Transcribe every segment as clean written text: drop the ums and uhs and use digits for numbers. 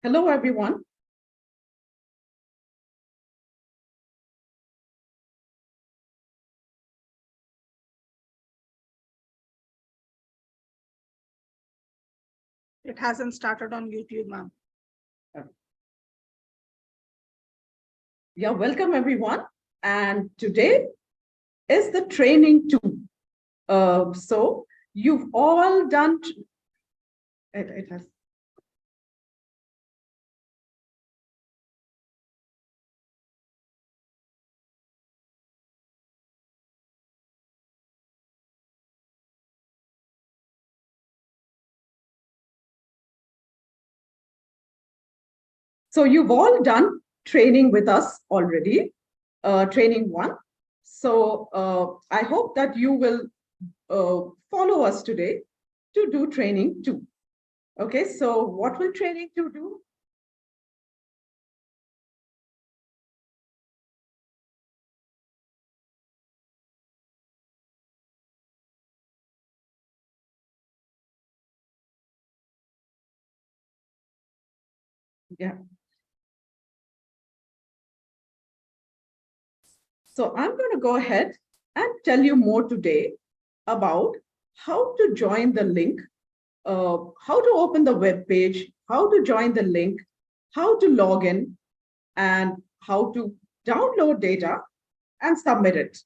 Hello, everyone. It hasn't started on YouTube, ma'am. Yeah, welcome, everyone. And today is the training 2. So you've all done, it has. So you've all done training with us already, training 1. So I hope that you will follow us today to do training 2. Okay, so what will training 2 do? Yeah. So I'm going to go ahead and tell you more today about how to join the link, how to open the web page, how to join the link, how to log in, and how to download data and submit it.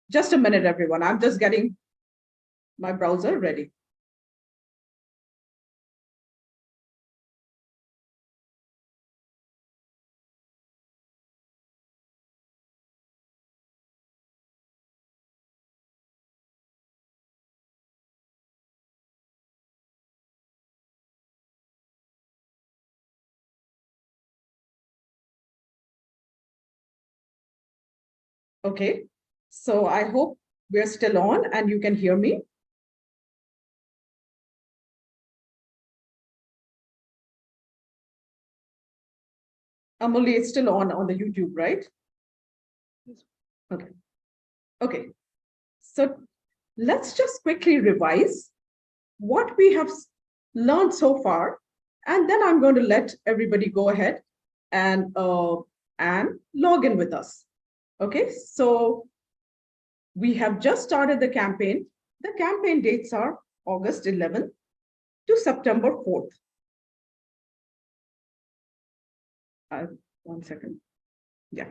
Just a minute, everyone. I'm just getting my browser ready. Okay, so I hope we're still on and you can hear me. Amuli, it's still on the YouTube, right? Okay. Okay. So let's just quickly revise what we have learned so far, and then I'm going to let everybody go ahead and log in with us. Okay, so we have just started the campaign. The campaign dates are August 11th to September 4th. 1 second. Yeah.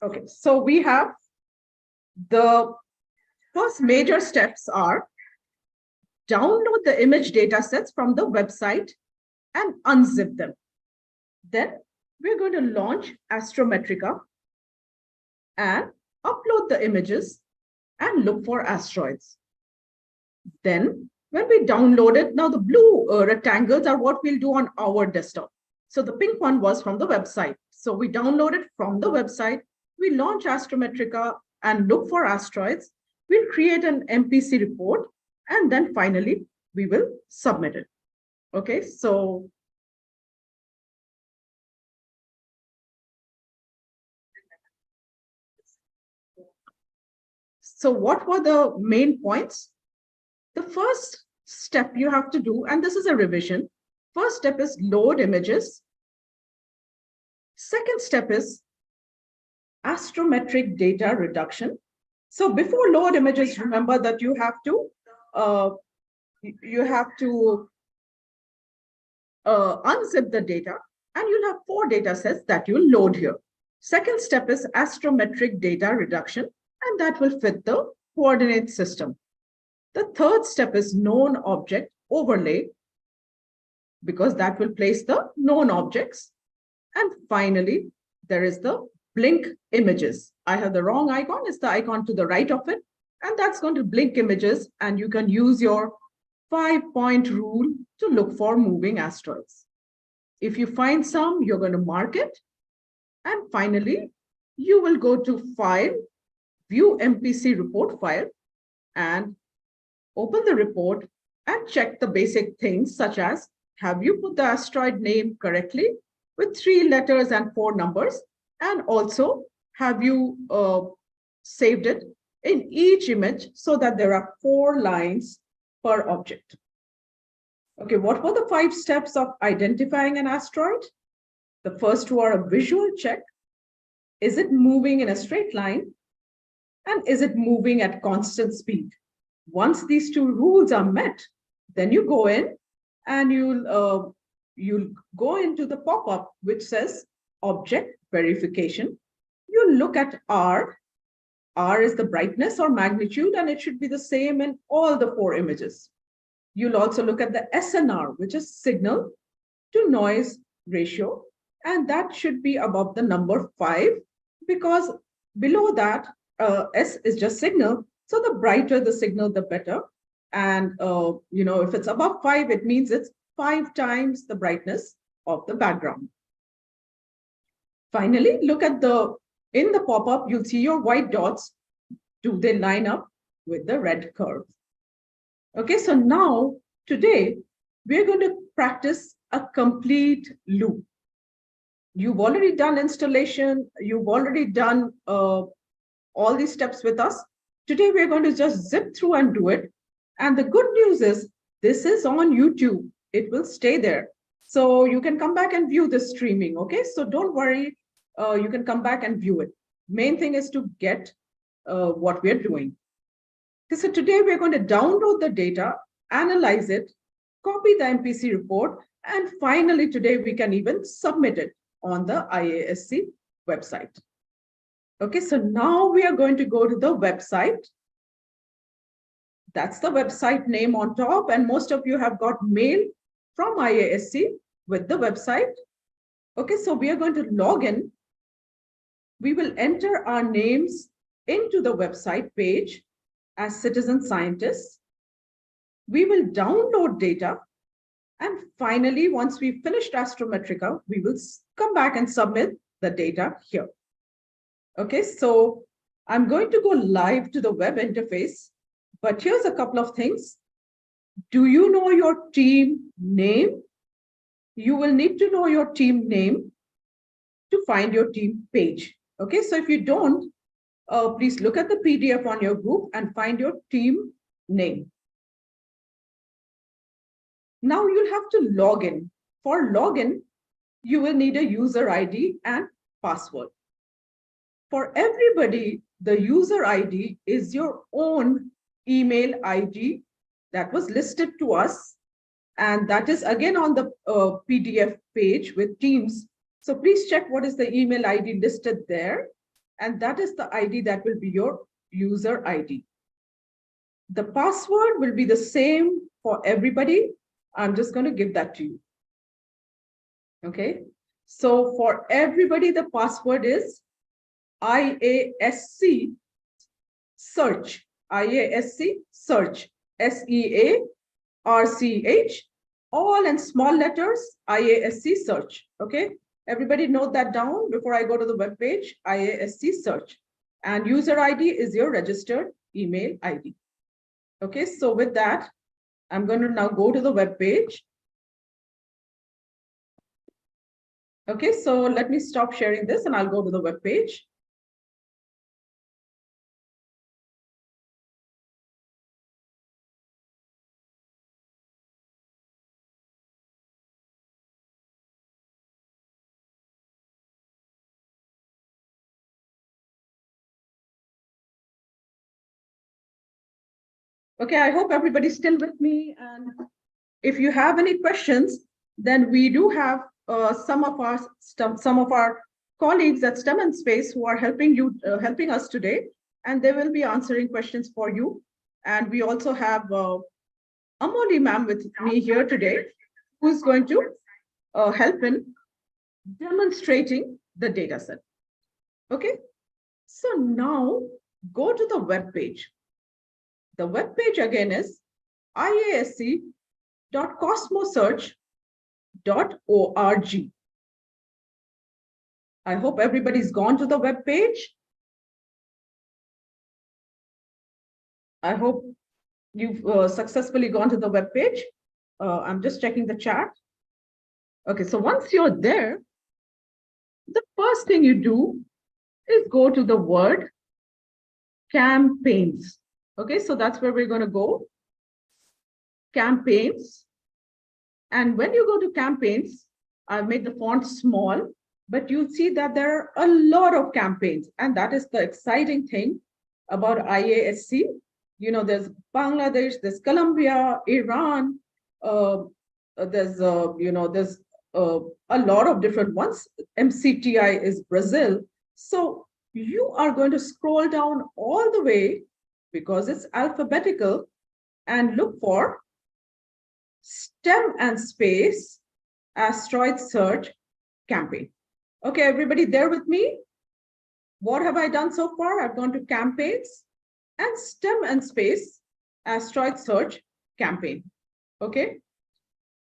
Okay, so we have the first major steps are download the image data sets from the website and unzip them. Then we're going to launch Astrometrica and upload the images and look for asteroids. Then when we download it, now the blue rectangles are what we'll do on our desktop. So the pink one was from the website. So we download it from the website, we launch Astrometrica and look for asteroids. We'll create an MPC report, and then finally we will submit it. Okay, so what were the main points? The first step you have to do, and this is a revision, first step is load images. Second step is astrometric data reduction. So before load images, remember that you have to unzip the data, and you'll have 4 data sets that you'll load here. Second step is astrometric data reduction, and that will fit the coordinate system. The third step is known object overlay, because that will place the known objects. And finally, there is the blink images. I have the wrong icon. It's the icon to the right of it. And that's going to blink images. And you can use your 5-point rule to look for moving asteroids. If you find some, you're going to mark it. And finally, you will go to File, View MPC Report File, and open the report and check the basic things such as, have you put the asteroid name correctly with 3 letters and 4 numbers? And also, have you saved it in each image so that there are 4 lines per object? Okay, what were the 5 steps of identifying an asteroid? The first 2 are a visual check. Is it moving in a straight line? And is it moving at constant speed? Once these 2 rules are met, then you go in and you'll go into the pop-up which says object verification. You look at R. R is the brightness or magnitude, and it should be the same in all the 4 images. You'll also look at the SNR, which is signal to noise ratio, and that should be above the number 5, because below that, S is just signal. So the brighter the signal, the better. And if it's above 5, it means it's 5 times the brightness of the background. Finally, look at in the pop-up, you'll see your white dots. Do they line up with the red curve? Okay, so now today we're going to practice a complete loop. You've already done installation, you've already done all these steps with us. Today we're going to just zip through and do it. And the good news is this is on YouTube. It will stay there. So you can come back and view the streaming, okay? So don't worry, you can come back and view it. Main thing is to get what we're doing. Okay, so today we're going to download the data, analyze it, copy the MPC report, and finally today we can even submit it on the IASC website. Okay, so now we are going to go to the website. That's the website name on top, and most of you have got mail from IASC with the website. Okay, so we are going to log in. We will enter our names into the website page as citizen scientists. We will download data. And finally, once we've finished Astrometrica, we will come back and submit the data here. Okay, so I'm going to go live to the web interface, but here's a couple of things. Do you know your team name? You will need to know your team name to find your team page. Okay, so if you don't, please look at the PDF on your group and find your team name. Now you'll have to log in. For login, you will need a user ID and password. For everybody, the user ID is your own email ID that was listed to us. And that is again on the PDF page with Teams. So please check what is the email ID listed there. And that is the ID that will be your user ID. The password will be the same for everybody. I'm just going to give that to you. Okay. So for everybody, the password is IASC search. IASC search. SEARCH, all in small letters, IASC search. Okay. Everybody note that down before I go to the web page. IASC search. And user ID is your registered email ID. Okay. So with that, I'm going to now go to the web page. Okay, so let me stop sharing this and I'll go to the web page. Okay, I hope everybody's still with me. And if you have any questions, then we do have some of our colleagues at STEM&Space who are helping us today, and they will be answering questions for you. And we also have Amoli ma'am with me here today, who is going to help in demonstrating the data set. Okay, so now go to the web page. The web page again is iasc.cosmosearch.org. I hope everybody's gone to the web page. I hope you've successfully gone to the web page. I'm just checking the chat. Okay, so once you're there, the first thing you do is go to the word campaigns. Okay, so that's where we're going to go. Campaigns. And when you go to campaigns, I've made the font small, but you'll see that there are a lot of campaigns. And that is the exciting thing about IASC. You know, there's Bangladesh, there's Colombia, Iran, there's a lot of different ones. MCTI is Brazil. So you are going to scroll down all the way because it's alphabetical and look for STEM&Space asteroid search campaign. Okay, everybody there with me? What have I done so far? I've gone to campaigns and STEM&Space asteroid search campaign. Okay.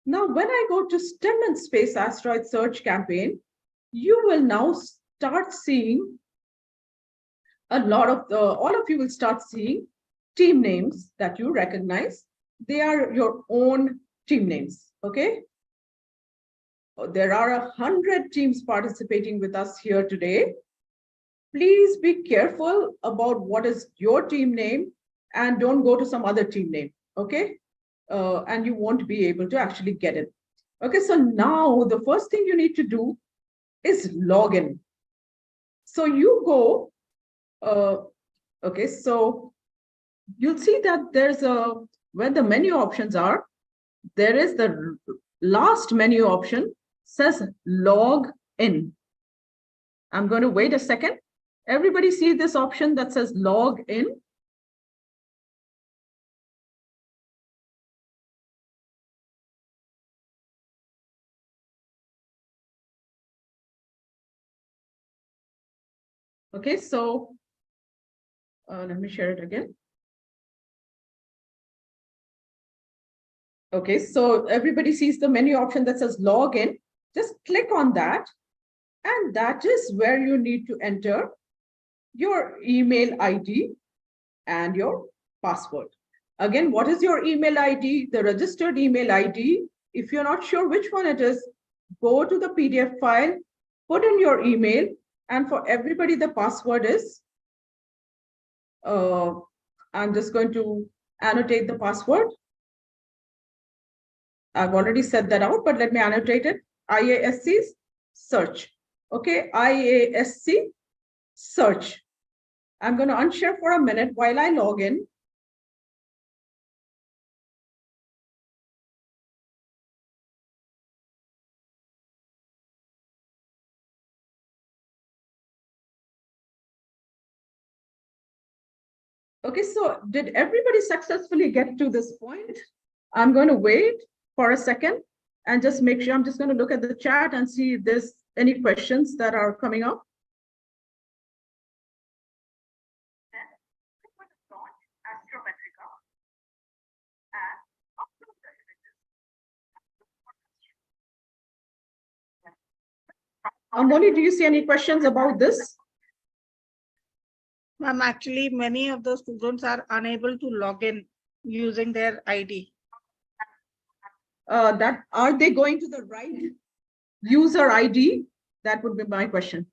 Now, when I go to STEM&Space asteroid search campaign, you will now start seeing all of you will start seeing team names that you recognize. They are your own team names. Okay. There are 100 teams participating with us here today. Please be careful about what is your team name and don't go to some other team name. Okay. And you won't be able to actually get it. Okay, so now the first thing you need to do is log in. So you go, okay, so you'll see that there's where the menu options are, there is the last menu option says log in. I'm going to wait a second. Everybody see this option that says log in? Okay, so let me share it again. Okay, so everybody sees the menu option that says log in. Just click on that. And that is where you need to enter your email ID and your password. Again, what is your email ID? The registered email ID. If you're not sure which one it is, go to the PDF file, put in your email, and for everybody, the password is, I'm just going to annotate the password. I've already said that out, but let me annotate it. IASC search. Okay, IASC search. I'm going to unshare for a minute while I log in. Okay, so did everybody successfully get to this point? I'm going to wait for a second and just make sure. I'm just going to look at the chat and see if there's any questions that are coming up. Moni, do you see any questions about this? Ma'am, actually, many of the students are unable to log in using their ID. Are they going to the right user ID? That would be my question.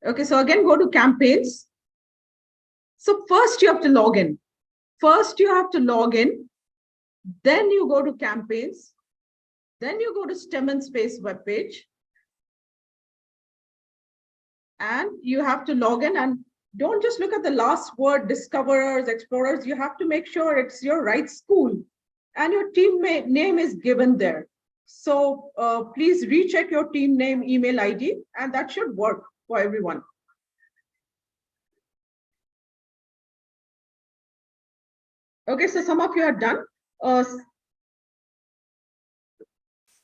Okay, so again, go to campaigns. So first you have to log in. Then you go to campaigns. Then you go to STEM&Space webpage. And you have to log in, and don't just look at the last word, discoverers, explorers. You have to make sure it's your right school and your team name is given there. So please recheck your team name, email ID, and that should work for everyone. Okay, so some of you are done.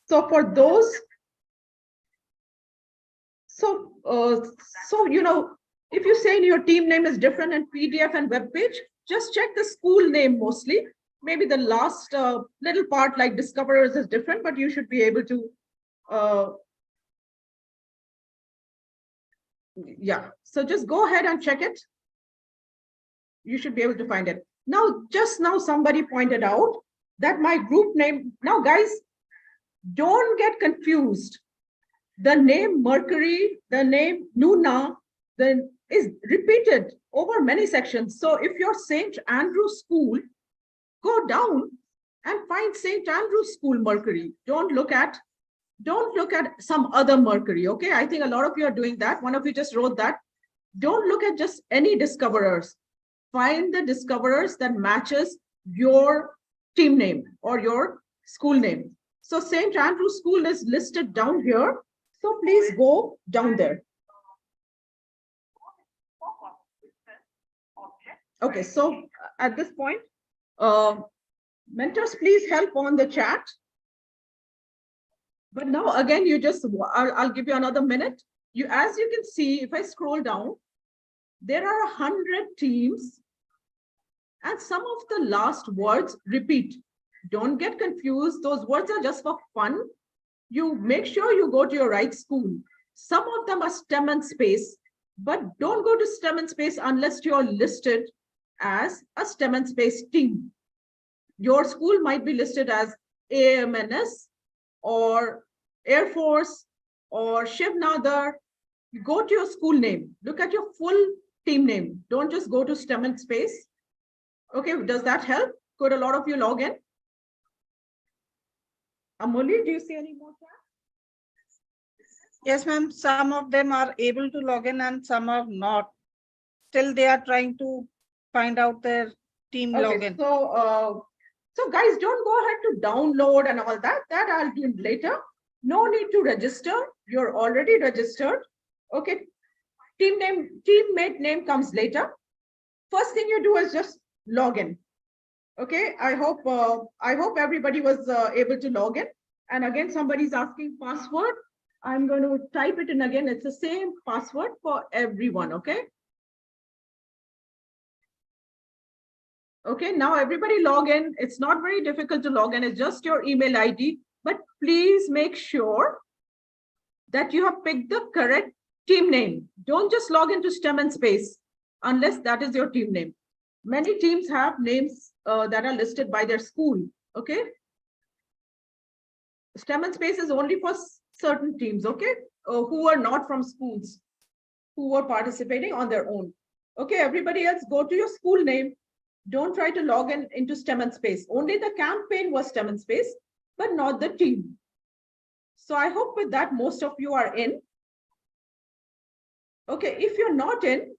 So for those, so you know, if you say your team name is different in PDF and web page, just check the school name mostly. Maybe the last little part like discoverers is different, but you should be able to. Yeah, so just go ahead and check it. You should be able to find it. Now, just now somebody pointed out that my group name, now guys, don't get confused. The name Mercury, the name Luna, is repeated over many sections. So if you're St. Andrew's School, go down and find St. Andrew's School Mercury. Don't look at some other Mercury. Okay, I think a lot of you are doing that. One of you just wrote that. Don't look at just any discoverers. Find the discoverers that matches your team name or your school name. So St. Andrew's School is listed down here. So please go down there. Okay, so at this point, mentors, please help on the chat. But now again, I'll give you another minute. As you can see, if I scroll down, there are 100 teams and some of the last words repeat. Don't get confused. Those words are just for fun. You make sure you go to your right school. Some of them are STEM and Space, but don't go to STEM and Space unless you're listed as a STEM and Space team. Your school might be listed as AMNS or Air Force or Shiv Nadar. You go to your school name. Look at your full team name. Don't just go to STEM and Space. Okay, does that help? Could a lot of you log in? Amoli, do you see any more chat? Yes, ma'am. Some of them are able to log in and some are not. Still, they are trying to find out their team login. So guys, don't go ahead to download and all that. That I'll do later. No need to register. You're already registered. Okay. Teammate name comes later. First thing you do is just log in. Okay. I hope everybody was able to log in. And again, somebody's asking password. I'm going to type it in again. It's the same password for everyone. Okay. Okay, now everybody log in. It's not very difficult to log in. It's just your email ID. But please make sure that you have picked the correct team name. Don't just log into STEM and Space unless that is your team name. Many teams have names that are listed by their school. Okay. STEM and Space is only for certain teams. Okay. Who are not from schools, who are participating on their own. Okay. Everybody else, go to your school name. Don't try to log in into STEM and Space. Only the campaign was STEM and Space, but not the team. So I hope with that, most of you are in. Okay, if you're not in.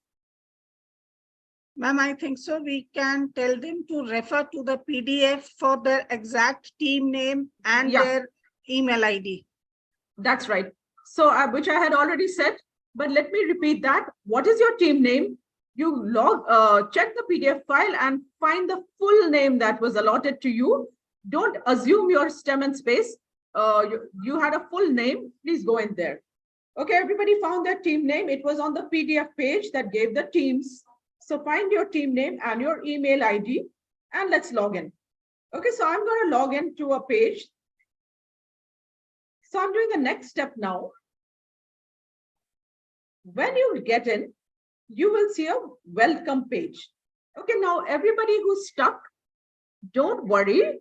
Ma'am, I think so. We can tell them to refer to the PDF for their exact team name and their email ID. That's right. So which I had already said, but let me repeat that. What is your team name? You check the PDF file and find the full name that was allotted to you. Don't assume your STEM and Space. You had a full name. Please go in there. Okay, everybody found their team name. It was on the PDF page that gave the teams. So find your team name and your email ID and let's log in. Okay, so I'm going to log in to a page. So I'm doing the next step now. When you get in, you will see a welcome page. Okay, now everybody who's stuck, don't worry.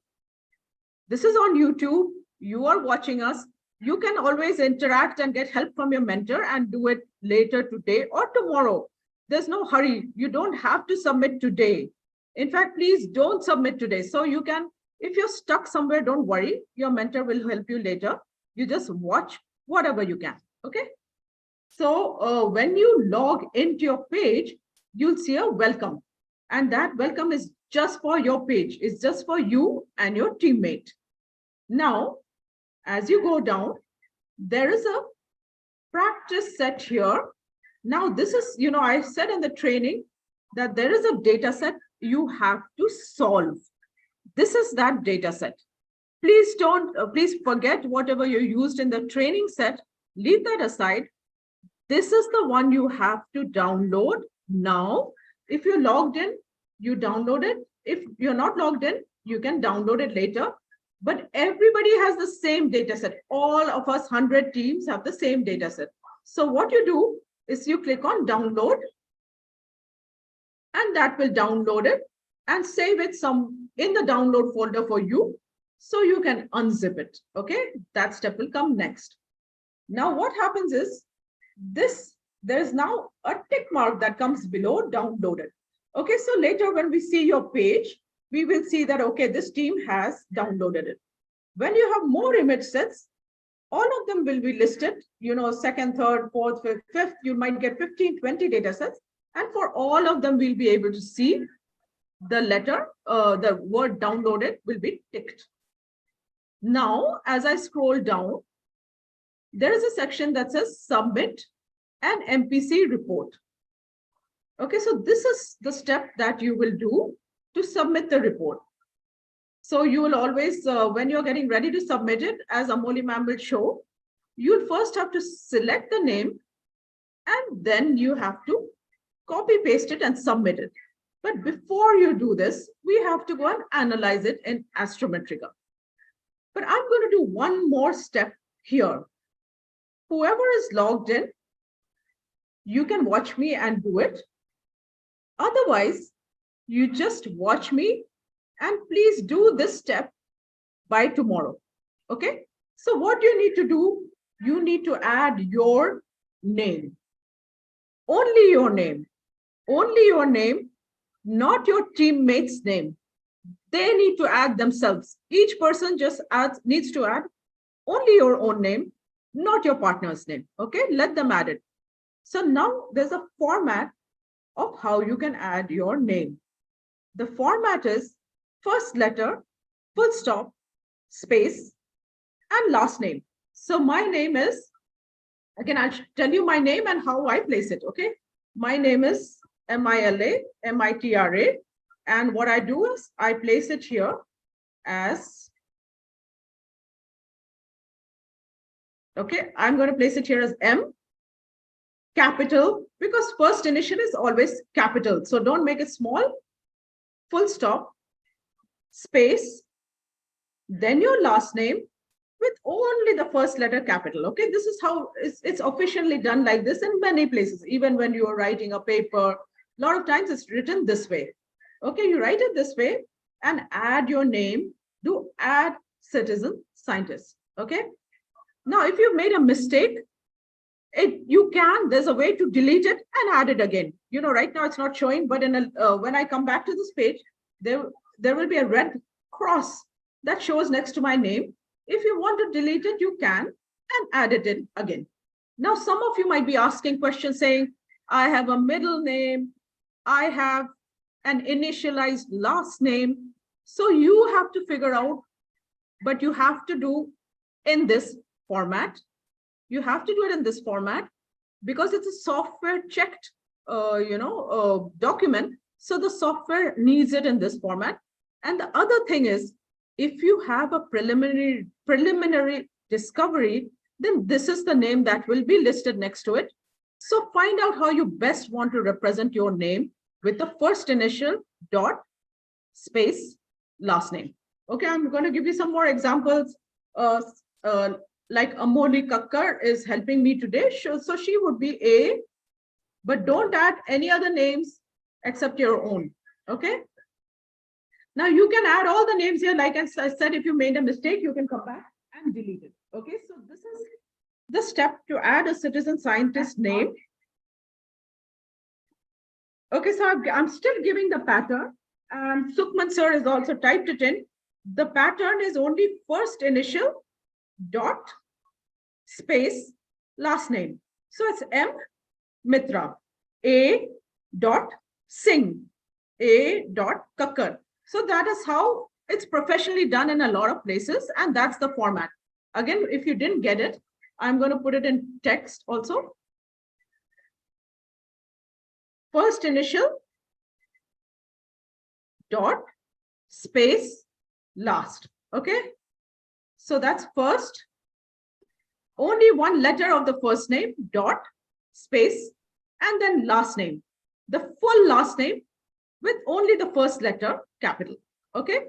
This is on YouTube. You are watching us. You can always interact and get help from your mentor and do it later today or tomorrow. There's no hurry. You don't have to submit today. In fact, please don't submit today. So you can, if you're stuck somewhere, don't worry. Your mentor will help you later. You just watch whatever you can. Okay. So when you log into your page, you'll see a welcome. And that welcome is just for your page. It's just for you and your teammate. Now, as you go down, there is a practice set here. Now, this is, I said in the training that there is a data set you have to solve. This is that data set. Please please forget whatever you used in the training set. Leave that aside. This is the one you have to download now. If you're logged in, you download it. If you're not logged in, you can download it later. But everybody has the same data set. All of us 100 teams have the same data set. So what you do is you click on download and that will download it. and save it in the download folder for you, so you can unzip it. Okay, that step will come next. Now what happens is there's now a tick mark that comes below downloaded. Okay, so later when we see your page, we will see that, okay, this team has downloaded it. When you have more image sets, all of them will be listed, second, third, fourth, fifth, you might get 15, 20 data sets. And for all of them, we'll be able to see the the word downloaded will be ticked. Now, as I scroll down, there is a section that says submit an MPC report. Okay, so this is the step that you will do to submit the report. So you will always, when you're getting ready to submit it, as Amoli ma'am will show, you'll first have to select the name, and then you have to copy paste it and submit it. But before you do this, we have to go and analyze it in Astrometrica. But I'm going to do one more step here. Whoever is logged in, you can watch me and do it. Otherwise, you just watch me, and please do this step by tomorrow. Okay, so what you need to do, you need to add your name. Only your name. Only your name, not your teammates' name. They need to add themselves. Each person just needs to add only your own name, not your partner's name. Okay, let them add it. So now there's a format of how you can add your name. The format is first letter, full stop, space, and last name. So my name is, again, I'll tell you my name and how I place it. Okay, my name is Mila Mitra, and what I do is I place it here as, okay, I'm going to place it here as M, capital, because first initial is always capital. So don't make it small, full stop, space, then your last name with only the first letter capital. Okay, this is how it's officially done like this in many places. Even when you are writing a paper, a lot of times it's written this way. Okay, you write it this way and add your name, do add citizen scientist. Okay, now if you've made a mistake, there's a way to delete it and add it again. Right now it's not showing, but when I come back to this page, there will be a red cross that shows next to my name. If you want to delete it, you can, and add it in again. Now, some of you might be asking questions saying, I have a middle name, I have an initialized last name. So you have to figure out, but you have to do in this format. You have to do it in this format because it's a software checked, document. So the software needs it in this format. And the other thing is, if you have a preliminary discovery, then this is the name that will be listed next to it. So find out how you best want to represent your name with the first initial dot space last name. Okay, I'm going to give you some more examples. Like Amoli Kakkar is helping me today. So she would be A, but don't add any other names except your own. Okay. Now you can add all the names here. Like I said, if you made a mistake, you can come back and delete it. Okay, so this is the step to add a citizen scientist name. Okay, so I'm still giving the pattern, and Sukhman sir has also typed it in. The pattern is only first initial dot space last name. So it's M Mitra, A dot Singh, A dot Kakkar. So that is how it's professionally done in a lot of places, and that's the format. Again, if you didn't get it, I'm going to put it in text also. First initial dot space last. Okay, so that's first, only one letter of the first name, dot space, and then last name, the full last name with only the first letter capital. Okay,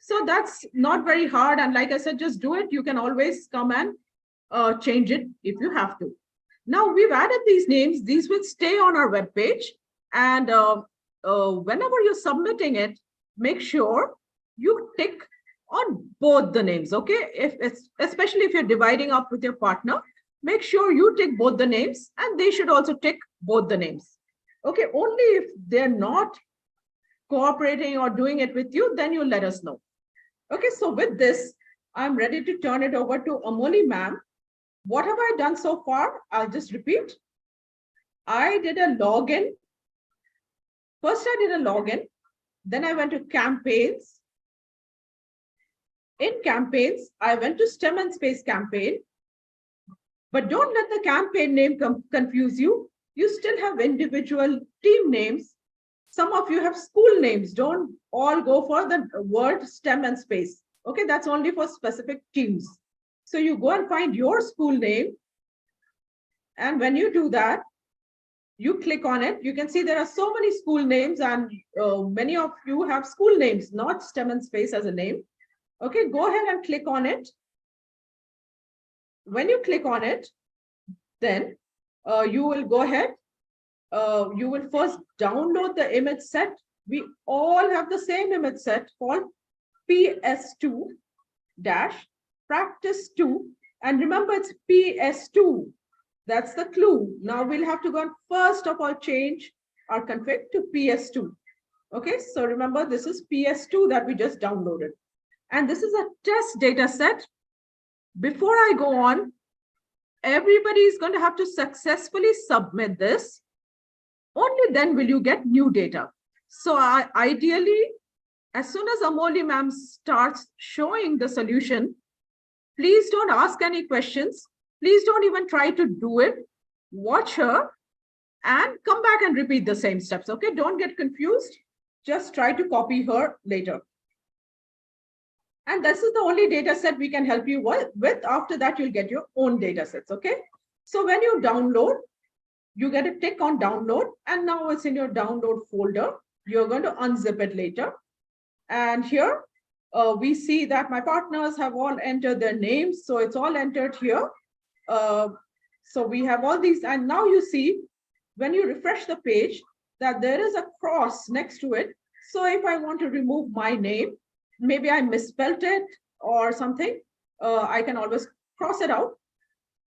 so that's not very hard, and like I said, just do it. You can always come and change it if you have to. Now we've added these names. These will stay on our web page, and whenever you're submitting it, make sure you tick on both the names. Okay, if it's especially if you're dividing up with your partner, make sure you tick both the names and they should also tick both the names. Okay, only if they're not cooperating or doing it with you, then you let us know. Okay, so with this, I'm ready to turn it over to Amoli ma'am. What have I done so far? I'll just repeat. I did a login. First, I did a login. Then I went to campaigns. In campaigns, I went to STEM&Space campaign. But don't let the campaign name confuse you. You still have individual team names. Some of you have school names. Don't all go for the word STEM and space. Okay, that's only for specific teams. So you go and find your school name. And when you do that, you click on it. You can see there are so many school names and many of you have school names, not STEM and space as a name. Okay, go ahead and click on it. When you click on it, then you will go ahead. You will first download the image set. We all have the same image set called PS2-practice2. And remember, it's PS2. That's the clue. Now we'll have to go and first of all change our config to PS2. Okay, so remember, this is PS2 that we just downloaded. And this is a test data set. Before I go on, everybody is going to have to successfully submit this. Only then will you get new data. So ideally, as soon as Amoli ma'am starts showing the solution, please don't ask any questions. Please don't even try to do it. Watch her and come back and repeat the same steps. Okay, don't get confused. Just try to copy her later. And this is the only data set we can help you with. After that, you'll get your own data sets. Okay, so when you download, you get a tick on download, and now it's in your download folder. You're going to unzip it later. And here we see that my partners have all entered their names. So it's all entered here. So we have all these. And now you see, when you refresh the page, that there is a cross next to it. So if I want to remove my name, maybe I misspelled it or something, I can always cross it out.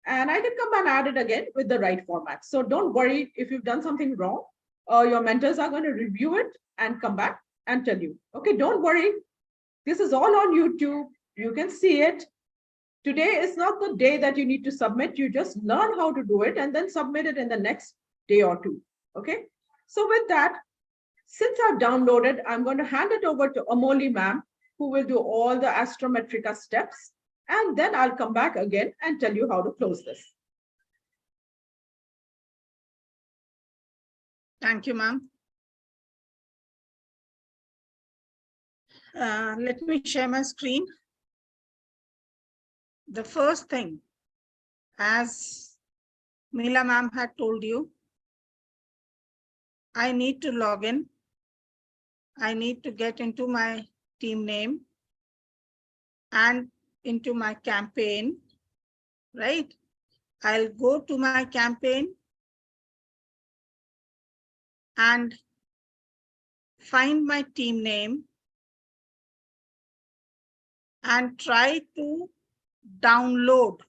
And I can come and add it again with the right format. So don't worry if you've done something wrong. Your mentors are going to review it and come back and tell you. Okay, don't worry. This is all on YouTube. You can see it. Today is not the day that you need to submit. You just learn how to do it and then submit it in the next day or two. Okay, so with that, since I've downloaded, I'm going to hand it over to Amoli ma'am, who will do all the Astrometrica steps. And then I'll come back again and tell you how to close this. Thank you, ma'am. Let me share my screen. The first thing, as Meela ma'am had told you, I need to log in. I need to get into my team name and into my campaign, right? I'll go to my campaign and find my team name and try to download.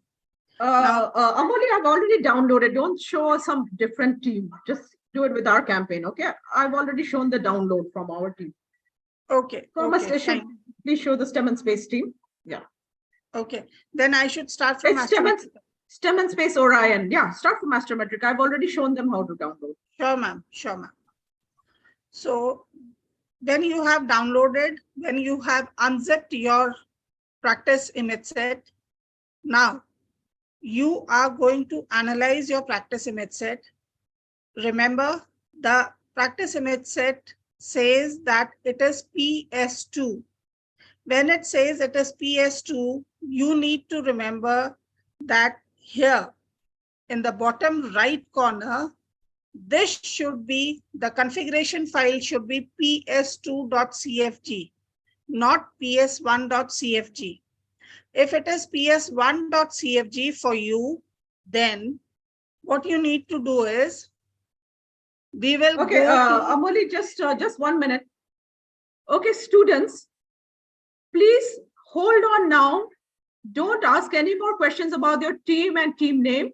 Amoli, I've already downloaded. Don't show some different team. Just do it with our campaign, okay? I've already shown the download from our team. Okay. Okay, please show the STEM&Space team. Yeah. Okay, then I should start from STEM&Space Orion. Yeah, start from Astrometric. I've already shown them how to download. Sure, ma'am. Sure, ma'am. So then you have downloaded, when you have unzipped your practice image set. Now you are going to analyze your practice image set. Remember, the practice image set says that it is PS2. When it says it is PS2, you need to remember that here in the bottom right corner, this should be, the configuration file should be ps2.cfg, not ps1.cfg. If it is ps1.cfg for you, then what you need to do is, we will okay, Amoli, just 1 minute. Okay, students, please hold on now. Don't ask any more questions about your team and team name.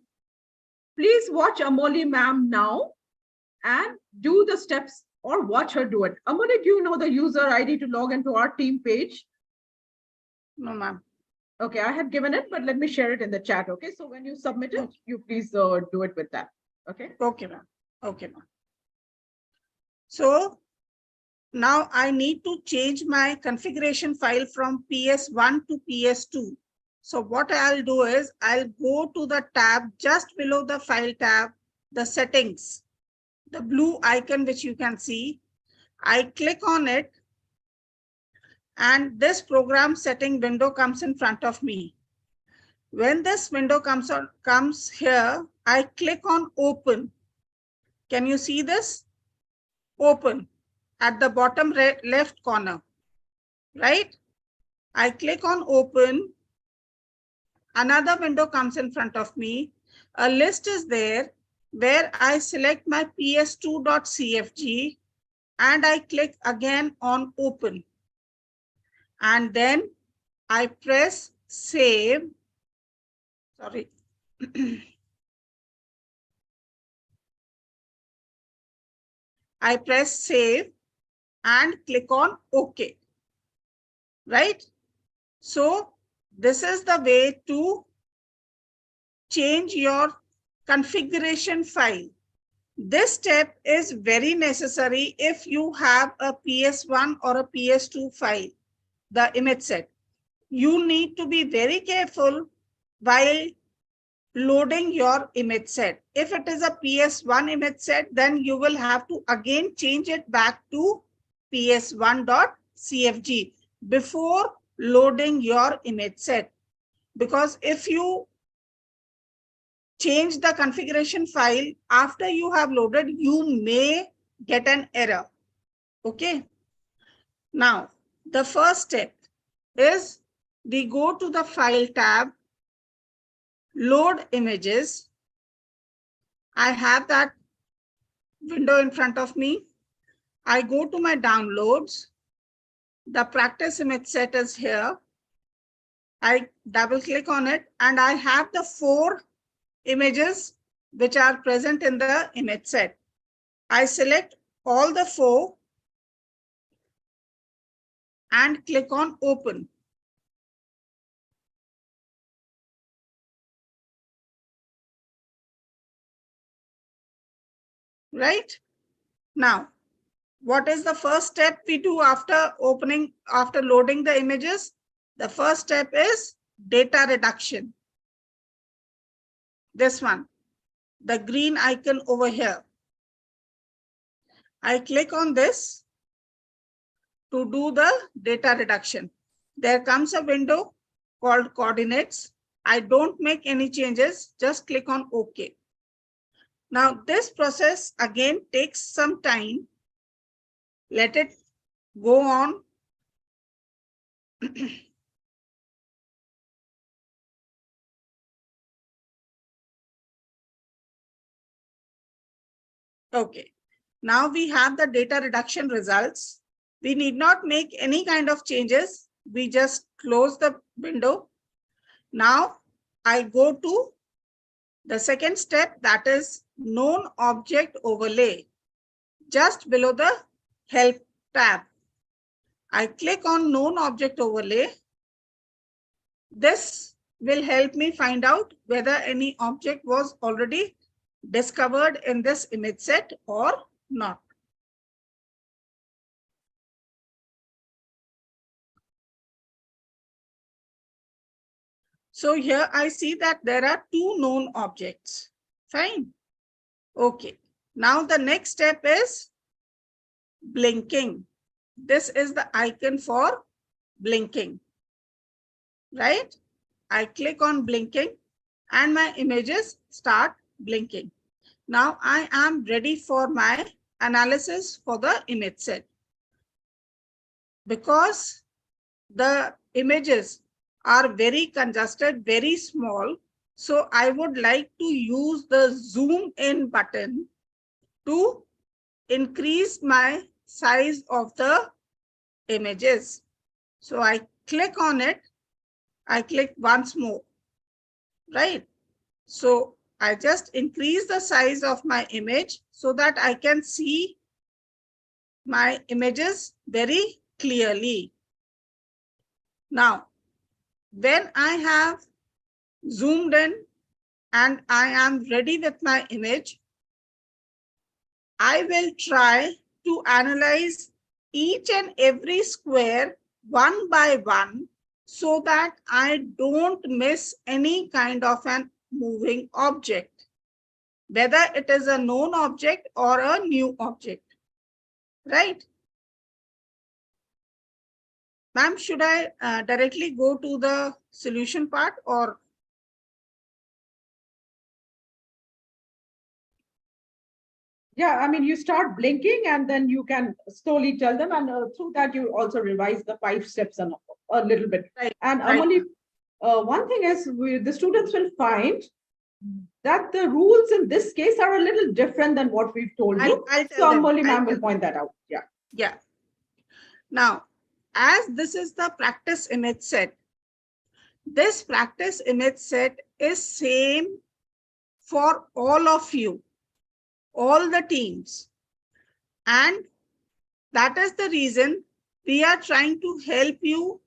Please watch Amoli ma'am now and do the steps or watch her do it. Amoli, do you know the user ID to log into our team page? No, ma'am. Okay, I had given it, but let me share it in the chat. Okay, so when you submit it, you please do it with that. Okay. Okay, ma'am. Okay, ma'am. So now I need to change my configuration file from PS1 to PS2. So what I'll do is I'll go to the tab just below the file tab, the settings, the blue icon which you can see. I click on it and this program setting window comes in front of me. When this window comes here, I click on open. Can you see this? Open at the bottom left corner, right? I click on open. Another window comes in front of me. A list is there where I select my ps2.cfg and I click again on open. And then I press save. Sorry. I press save and click on OK. Right? So this is the way to change your configuration file. This step is very necessary if you have a PS1 or a PS2 file, the image set. You need to be very careful while loading your image set. If it is a PS1 image set, then you will have to again change it back to ps1.cfg before loading your image set. Because if you change the configuration file after you have loaded, you may get an error. Okay. Now, the first step is we go to the file tab, load images. I have that window in front of me. I go to my downloads. The practice image set is here. I double click on it and I have the 4 images which are present in the image set. I select all the 4 and click on open. Right? Now, what is the first step we do after loading the images? The first step is data reduction. This one, the green icon over here. I click on this to do the data reduction. There comes a window called coordinates. I don't make any changes, just click on OK. Now this process again takes some time. Let it go on. Okay, now we have the data reduction results. We need not make any kind of changes. We just close the window. Now I go to the second step, that is known object overlay, just below the help tab. I click on known object overlay. This will help me find out whether any object was already discovered in this image set or not. So here I see that there are 2 known objects. Fine. Okay. Now the next step is blinking. This is the icon for blinking. Right? I click on blinking and my images start blinking. Now I am ready for my analysis for the image set. Because the images are very congested, very small, so I would like to use the zoom in button to increase my size of the images. So I click on it. I click once more, right? So I just increase the size of my image so that I can see my images very clearly. Now, when I have zoomed in and I am ready with my image, I will try to analyze each and every square one by one so that I don't miss any kind of an moving object, whether it is a known object or a new object, right? Ma'am, should I directly go to the solution part or? Yeah, I mean, you start blinking and then you can slowly tell them, and through that you also revise the 5 steps a little bit. Right, And right. Amali, one thing is the students will find that the rules in this case are a little different than what we've told you. I'll So tell them. Amali ma'am will point that out. Yeah. Yeah. Now, as this is the practice image set, this practice image set is same for all of you, all the teams. And that is the reason we are trying to help you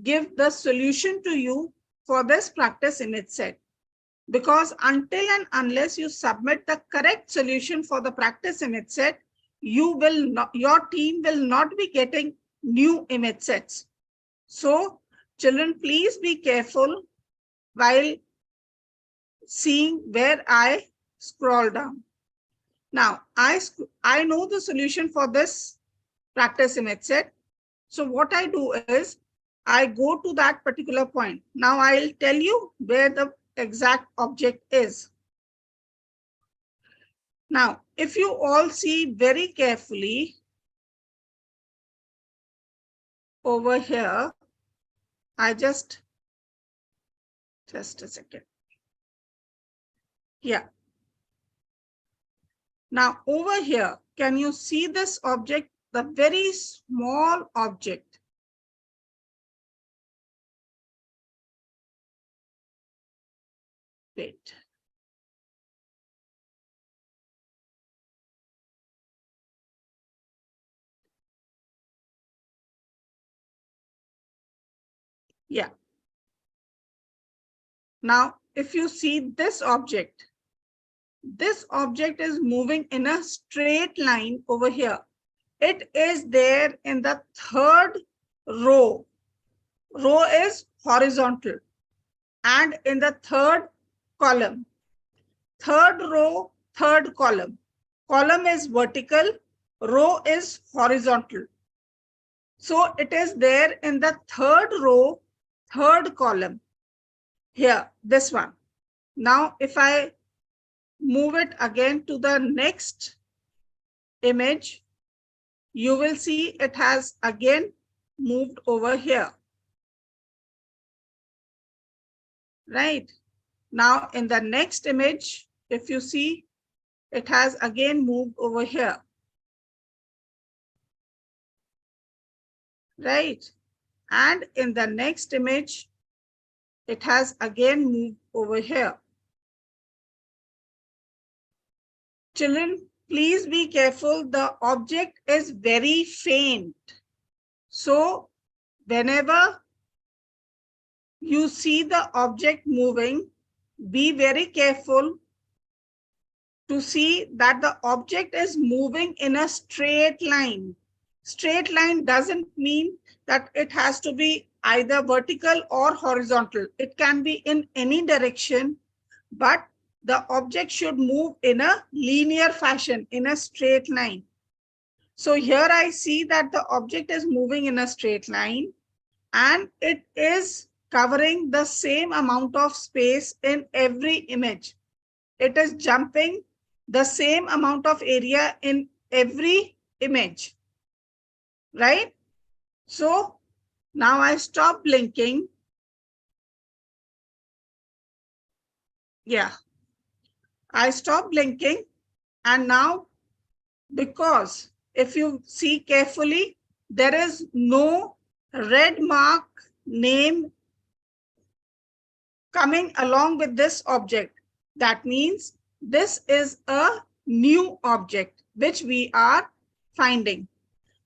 give the solution to you for this practice image set. Because until and unless you submit the correct solution for the practice image set, you will not, your team will not be getting new image sets. So children, please be careful while seeing where I scroll down. Now, I know the solution for this practice image set. So what I do is I go to that particular point. Now I'll tell you where the exact object is. Now, if you all see very carefully over here, I just a second. Yeah. Now over here, can you see this object, the very small object? Wait. Yeah. Now, if you see this object is moving in a straight line over here. It is there in the third row. Row is horizontal. And in the third column. Third row, third column. Column is vertical, row is horizontal. So it is there in the third row, third column. Here, this one. Now, if I move it again to the next image, you will see it has again moved over here. Right? Now, in the next image, if you see, it has again moved over here. Right? And in the next image, it has again moved over here. Children, please be careful. The object is very faint. So whenever you see the object moving, be very careful to see that the object is moving in a straight line. Straight line doesn't mean that it has to be either vertical or horizontal. It can be in any direction, but the object should move in a linear fashion, in a straight line. So here I see that the object is moving in a straight line and it is covering the same amount of space in every image. It is jumping the same amount of area in every image, right? So now I stop blinking. Yeah, I stop blinking. And now, because if you see carefully, there is no red mark name coming along with this object. That means this is a new object which we are finding.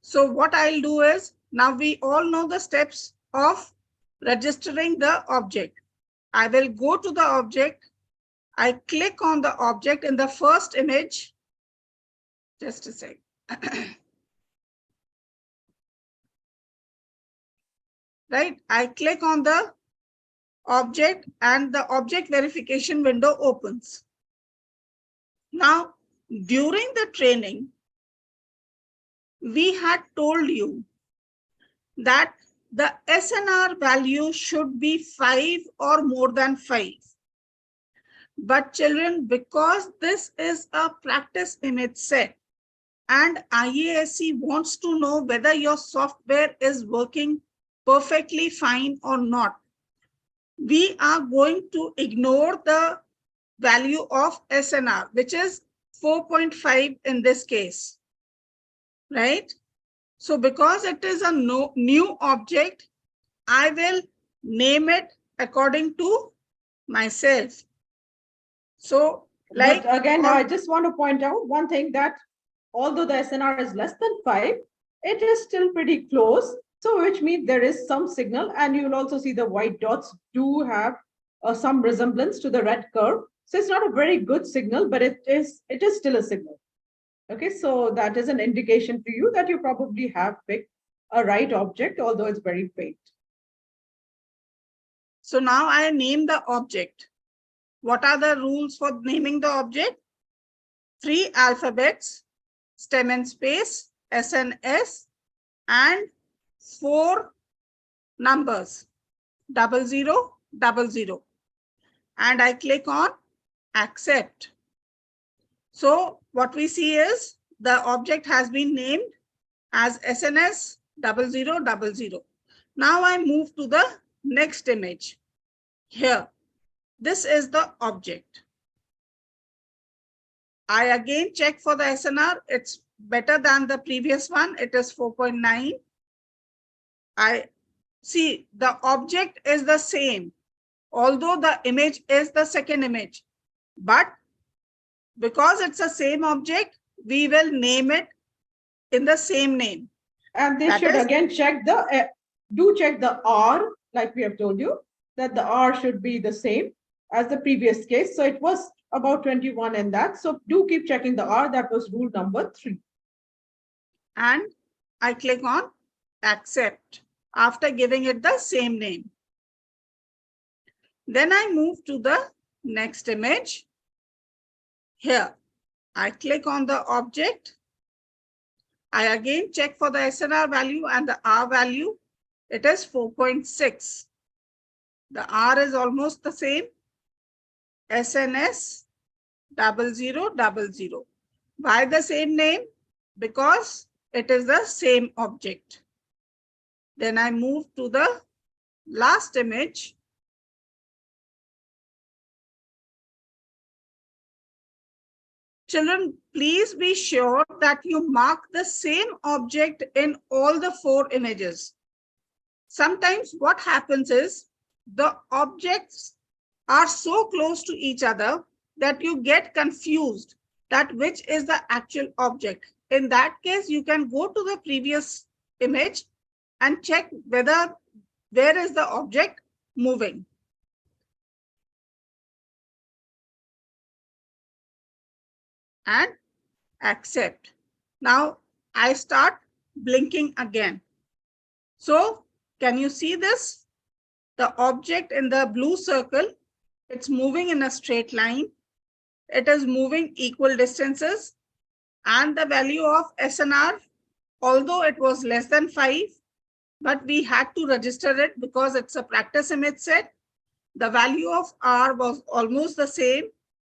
So what I'll do is, now we all know the steps of registering the object. I will go to the object. I click on the object in the first image. Just a sec. Right, I click on the object and the object verification window opens. Now, during the training, we had told you that the SNR value should be 5 or more than 5. But children, because this is a practice image set and IASC wants to know whether your software is working perfectly fine or not, we are going to ignore the value of SNR, which is 4.5 in this case, right? So because it is a new object, I will name it according to myself. So like, but again, I just want to point out one thing, that although the SNR is less than 5, it is still pretty close. So which means there is some signal, and you will also see the white dots do have some resemblance to the red curve. So it's not a very good signal, but it is still a signal. Okay, so that is an indication to you that you probably have picked a right object, although it's very faint. So now I name the object. What are the rules for naming the object? 3 alphabets, STEM&Space, SNS, and 4 numbers, 0000. And I click on accept. So what we see is the object has been named as SNS 0000. Now I move to the next image. Here, this is the object. I again check for the SNR. It's better than the previous one. It is 4.9. I see the object is the same, although the image is the second image. But because it's the same object, we will name it in the same name. And they should again check the, check the R, like we have told you, that the R should be the same as the previous case. So it was about 21 in that. So do keep checking the R. That was rule number 3. And I click on accept after giving it the same name. Then I move to the next image. Here, I click on the object. I again check for the SNR value and the R value. It is 4.6. The R is almost the same. SNS 0000. Why the same name? Because it is the same object. Then I move to the last image. Children, please be sure that you mark the same object in all the 4 images. Sometimes what happens is the objects are so close to each other that you get confused that which is the actual object. In that case, you can go to the previous image and check where is the object moving. And accept. Now I start blinking again. So can you see this? The object in the blue circle, it's moving in a straight line. It is moving equal distances. And the value of SNR, although it was less than 5, but we had to register it because it's a practice image set. The value of R was almost the same.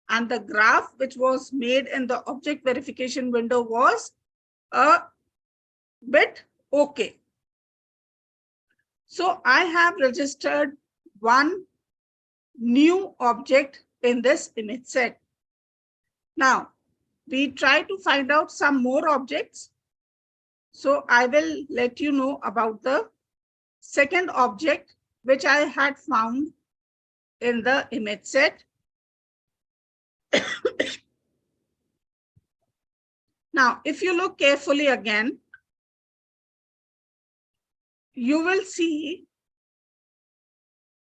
And the graph which was made in the object verification window was a bit okay. So I have registered one new object in this image set. Now we try to find out some more objects. So I will let you know about the second object which I had found in the image set. Now, if you look carefully again, you will see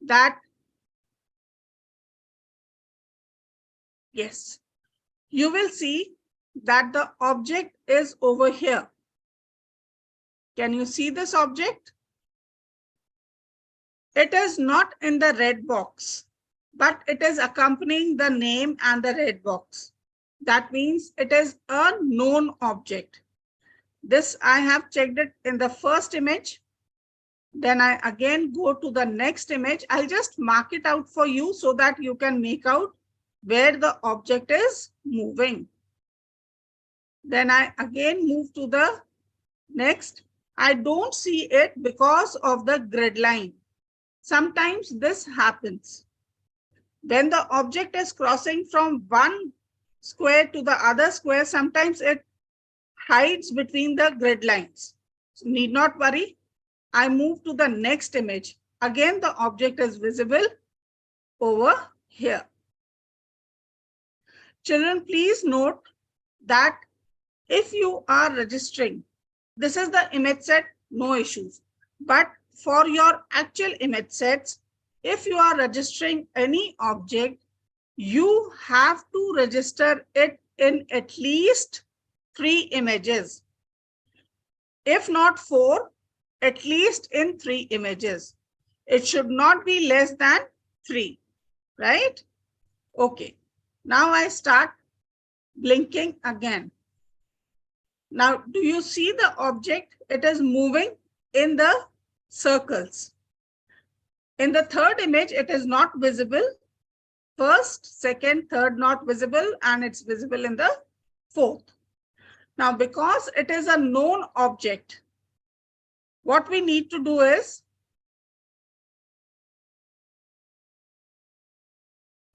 that, yes, you will see that the object is over here. Can you see this object? It is not in the red box, but it is accompanying the name and the red box. That means it is a known object. This I have checked it in the first image. Then I again go to the next image. I'll just mark it out for you so that you can make out where the object is moving. Then I again move to the next. I don't see it because of the grid line. Sometimes this happens. When the object is crossing from one square to the other square, sometimes it hides between the grid lines. So need not worry. I move to the next image. Again, the object is visible over here. Children, please note that if you are registering, this is the image set, no issues. But for your actual image sets, if you are registering any object, you have to register it in at least 3 images. If not 4, at least in 3 images. It should not be less than 3, right? Okay. Now I start blinking again. Now, do you see the object? It is moving in the circles. In the third image, it is not visible. First, second, third not visible, and it's visible in the fourth. Now, because it is a known object, what we need to do is,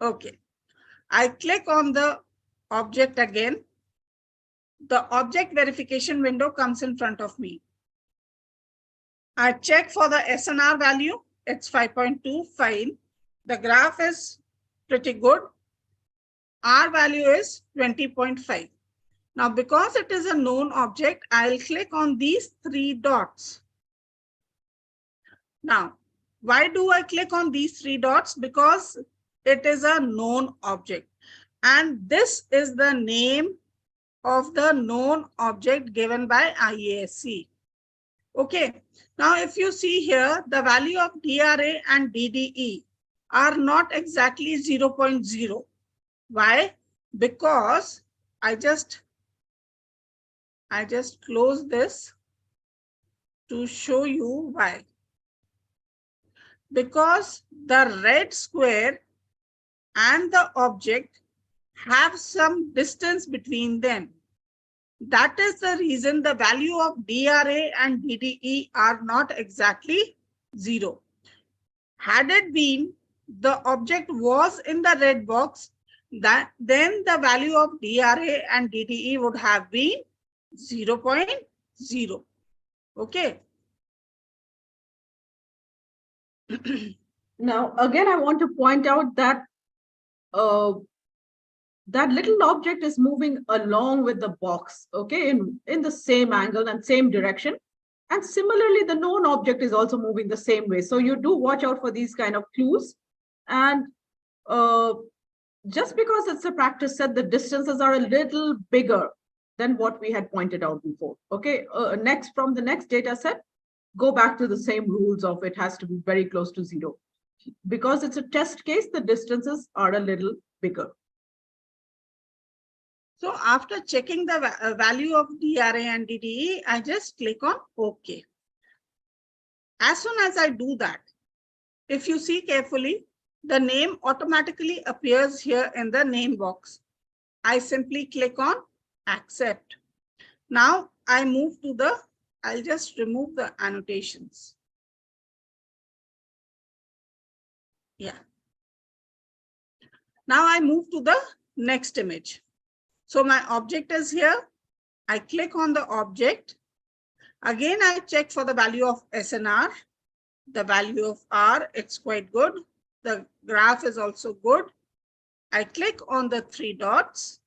okay, I click on the object again. The object verification window comes in front of me. I check for the SNR value. It's 5.2, fine. The graph is pretty good. R value is 20.5. Now, because it is a known object, I'll click on these 3 dots. Now, why do I click on these 3 dots? Because it is a known object. And this is the name of the known object given by IASC. Okay. Now, if you see here, the value of DRA and DDE are not exactly 0.0. Why? Because I just close this to show you why. Because the red square and the object have some distance between them. That is the reason the value of DRA and DDE are not exactly 0. Had it been the object was in the red box, then the value of DRA and DDE would have been 0.0. Okay. Now, again, I want to point out that that little object is moving along with the box, okay, in the same angle and same direction. And similarly, the known object is also moving the same way. So you do watch out for these kind of clues. And just because it's a practice set, the distances are a little bigger than what we had pointed out before. Okay, from the next data set, go back to the same rules of it has to be very close to 0. Because it's a test case, the distances are a little bigger. So after checking the value of DRA and DDE, I just click on OK. As soon as I do that, if you see carefully, the name automatically appears here in the name box. I simply click on accept. Now I move to the, I'll just remove the annotations. Yeah. Now I move to the next image. So my object is here. I click on the object. Again, I check for the value of SNR. The value of R, it's quite good. The graph is also good. I click on the 3 dots.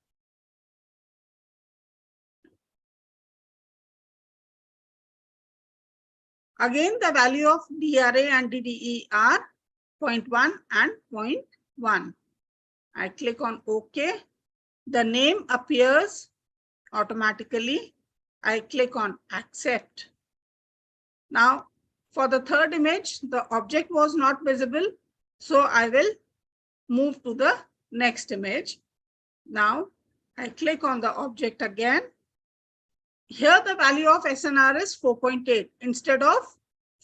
Again, the value of DRA and DDE are 0.1 and 0.1. I click on OK. The name appears automatically. I click on accept. Now, for the third image, the object was not visible. So I will move to the next image. Now, I click on the object again. Here, the value of SNR is 4.8 instead of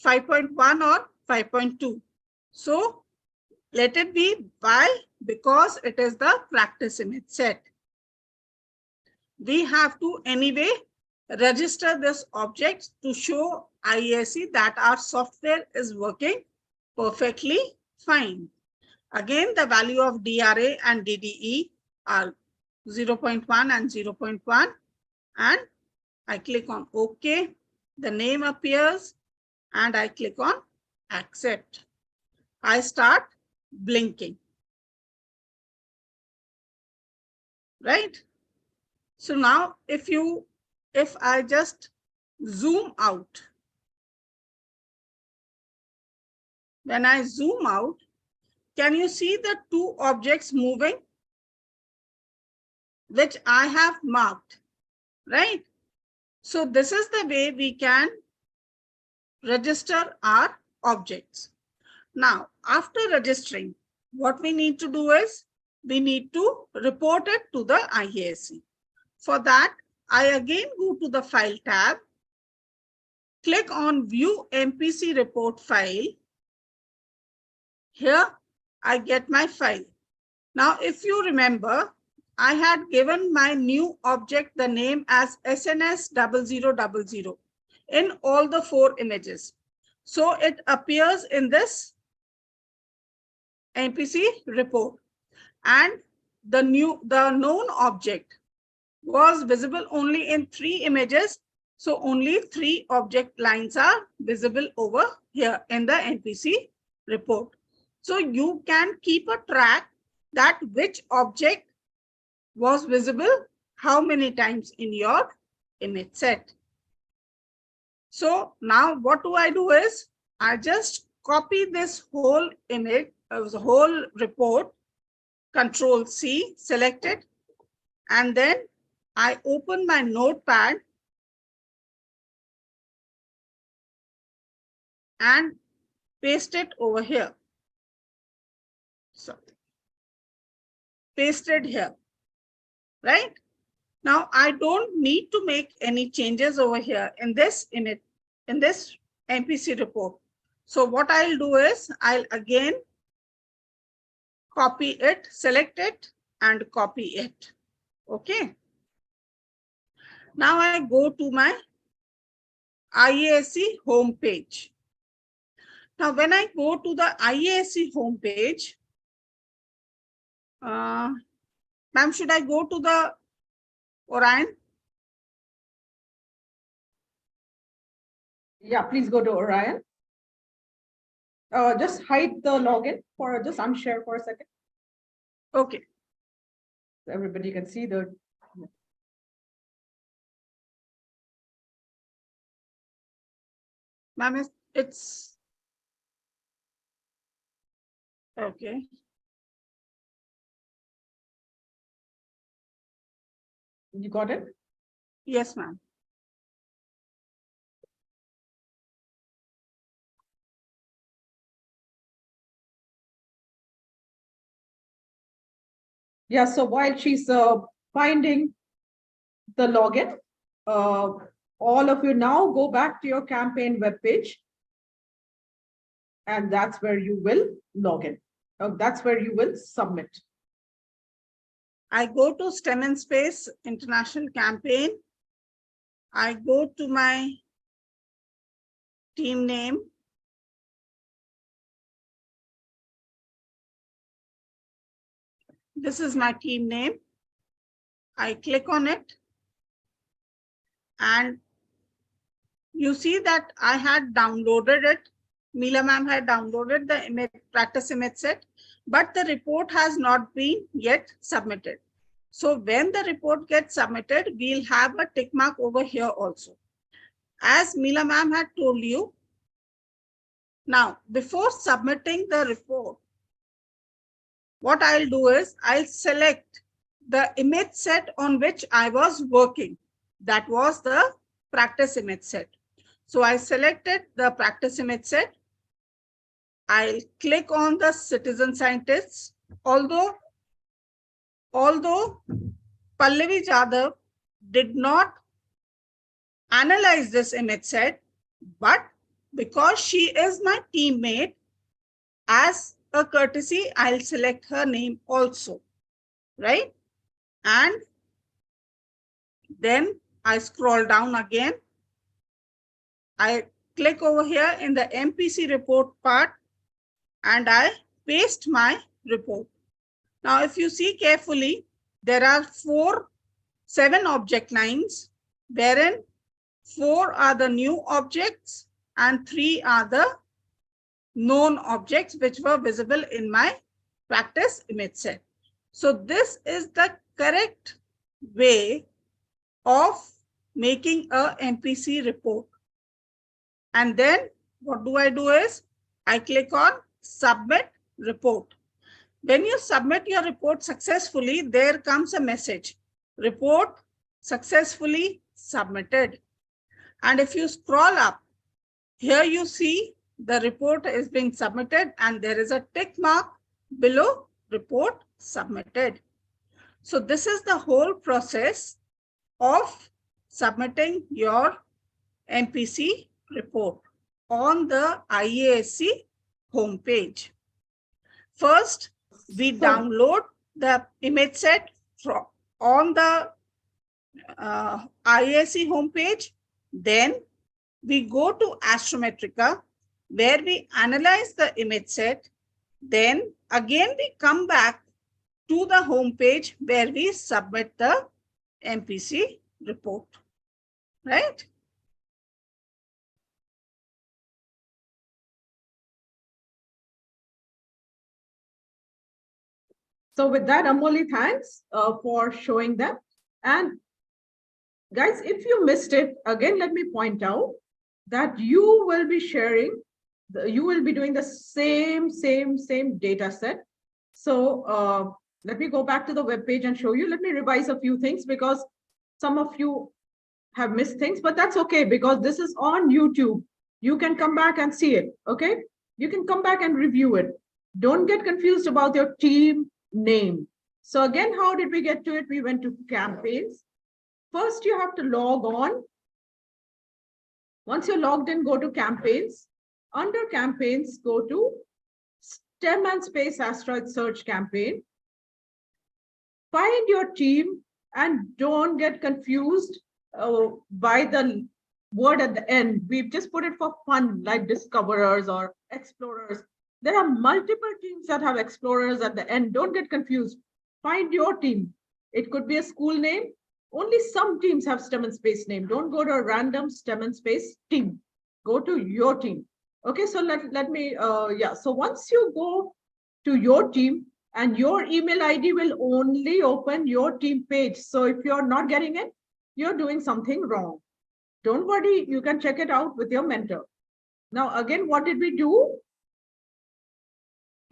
5.1 or 5.2. So let it be. Why? Because it is the practice image set. We have to anyway register this object to show IASC that our software is working perfectly fine. Again, the value of DRA and DDE are 0.1 and 0.1, and I click on OK. The name appears and I click on accept. I start blinking. Right? So now if I just zoom out, when I zoom out, can you see the 2 objects moving, which I have marked, right? So this is the way we can register our objects. Now, after registering, what we need to do is we need to report it to the IASC. For that, I again go to the File tab, click on View MPC Report File. Here, I get my file. Now, if you remember, I had given my new object the name as SNS0000 in all the 4 images. So it appears in this MPC report, and the known object was visible only in 3 images. So only 3 object lines are visible over here in the MPC report. So you can keep a track that which object was visible how many times in your image set. So now what do I do is I just copy this whole image, the whole report, Control C, select it, and then I open my notepad and paste it over here. So paste it here, right? Now I don't need to make any changes over here in this image, in this MPC report. So what I'll do is I'll again copy it, select it, and copy it. Okay. Now I go to my IASC homepage. Now, when I go to the IASC homepage, ma'am, should I go to the Orion? Yeah, please go to Orion. Just hide the login for just unshare for a second. Okay. So everybody can see the. Ma'am, it's okay. You got it? Yes, ma'am. Yeah, so while she's finding the login, all of you now go back to your campaign webpage, and that's where you will log in. That's where you will submit. I go to STEM&Space International Campaign. I go to my team name. This is my team name. I click on it, and you see that I had downloaded it. Meela ma'am had downloaded the image, practice image set, but the report has not been yet submitted. So when the report gets submitted, we'll have a tick mark over here also. As Meela ma'am had told you, now before submitting the report, what I'll do is I'll select the image set on which I was working. That was the practice image set. So I selected the practice image set. I'll click on the citizen scientists. Although Pallavi Jadhav did not analyze this image set, but because she is my teammate, as a courtesy, I'll select her name also, right? And then I scroll down again. I click over here in the MPC report part and I paste my report. Now, if you see carefully, there are 7 object lines, wherein 4 are the new objects and 3 are the known objects which were visible in my practice image set. So this is the correct way of making a MPC report. And then what do I do is I click on submit report. When you submit your report successfully, there comes a message, report successfully submitted. And if you scroll up, here you see the report is being submitted and there is a tick mark below report submitted. So this is the whole process of submitting your MPC report on the IASC homepage. First, we download the image set from on the IASC homepage. Then we go to Astrometrica, where we analyze the image set. Then again, we come back to the homepage where we submit the MPC report, right? So with that, Amoli, thanks for showing them. And guys, if you missed it, again, let me point out that you will be sharing, you will be doing the same data set. So let me go back to the web page and show you. Let me revise a few things because some of you have missed things, but that's okay because this is on YouTube. You can come back and see it, okay? You can come back and review it. Don't get confused about your team name. So again, how did we get to it? We went to campaigns. First, you have to log on. Once you're logged in, go to campaigns. Under campaigns, go to STEM&Space Asteroid Search Campaign. Find your team and don't get confused by the word at the end. We've just put it for fun, like discoverers or explorers. There are multiple teams that have explorers at the end. Don't get confused. Find your team. It could be a school name. Only some teams have STEM and Space name. Don't go to a random STEM and Space team. Go to your team. Okay, so let me, so once you go to your team and your email ID will only open your team page. So if you're not getting it, you're doing something wrong. Don't worry, you can check it out with your mentor. Now, again, what did we do?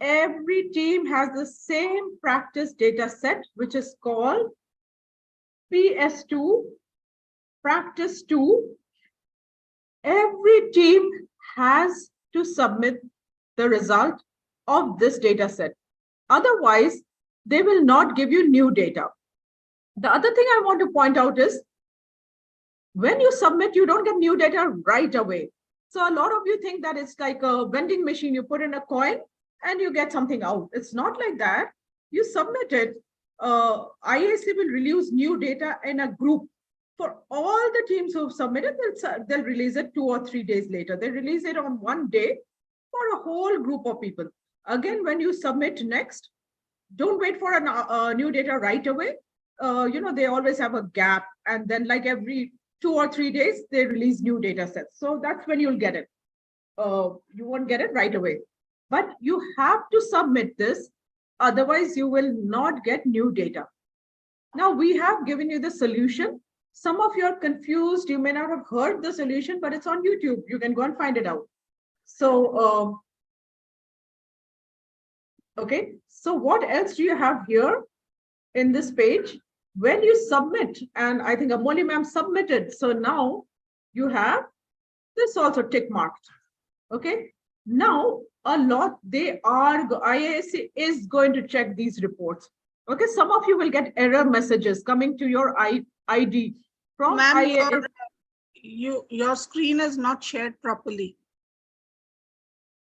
Every team has the same practice data set, which is called PS2, practice 2. Every team has to submit the result of this data set. Otherwise, they will not give you new data. The other thing I want to point out is when you submit, you don't get new data right away. So a lot of you think that it's like a vending machine. You put in a coin and you get something out. It's not like that. You submit it. IASC will release new data in a group. For all the teams who've submitted, they'll release it 2 or 3 days later. They release it on one day for a whole group of people. Again, when you submit next, don't wait for a new data right away. They always have a gap. And then like every 2 or 3 days, they release new data sets. So that's when you'll get it. You won't get it right away. But you have to submit this, otherwise you will not get new data. Now we have given you the solution. Some of you are confused. You may not have heard the solution, but it's on YouTube. You can go and find it out. So, okay. So what else do you have here in this page? When you submit, and I think Amoli ma'am submitted. So now you have this also tick marked. Okay. Now IASC is going to check these reports. Okay. Some of you will get error messages coming to your ID from IASC. Your screen is not shared properly.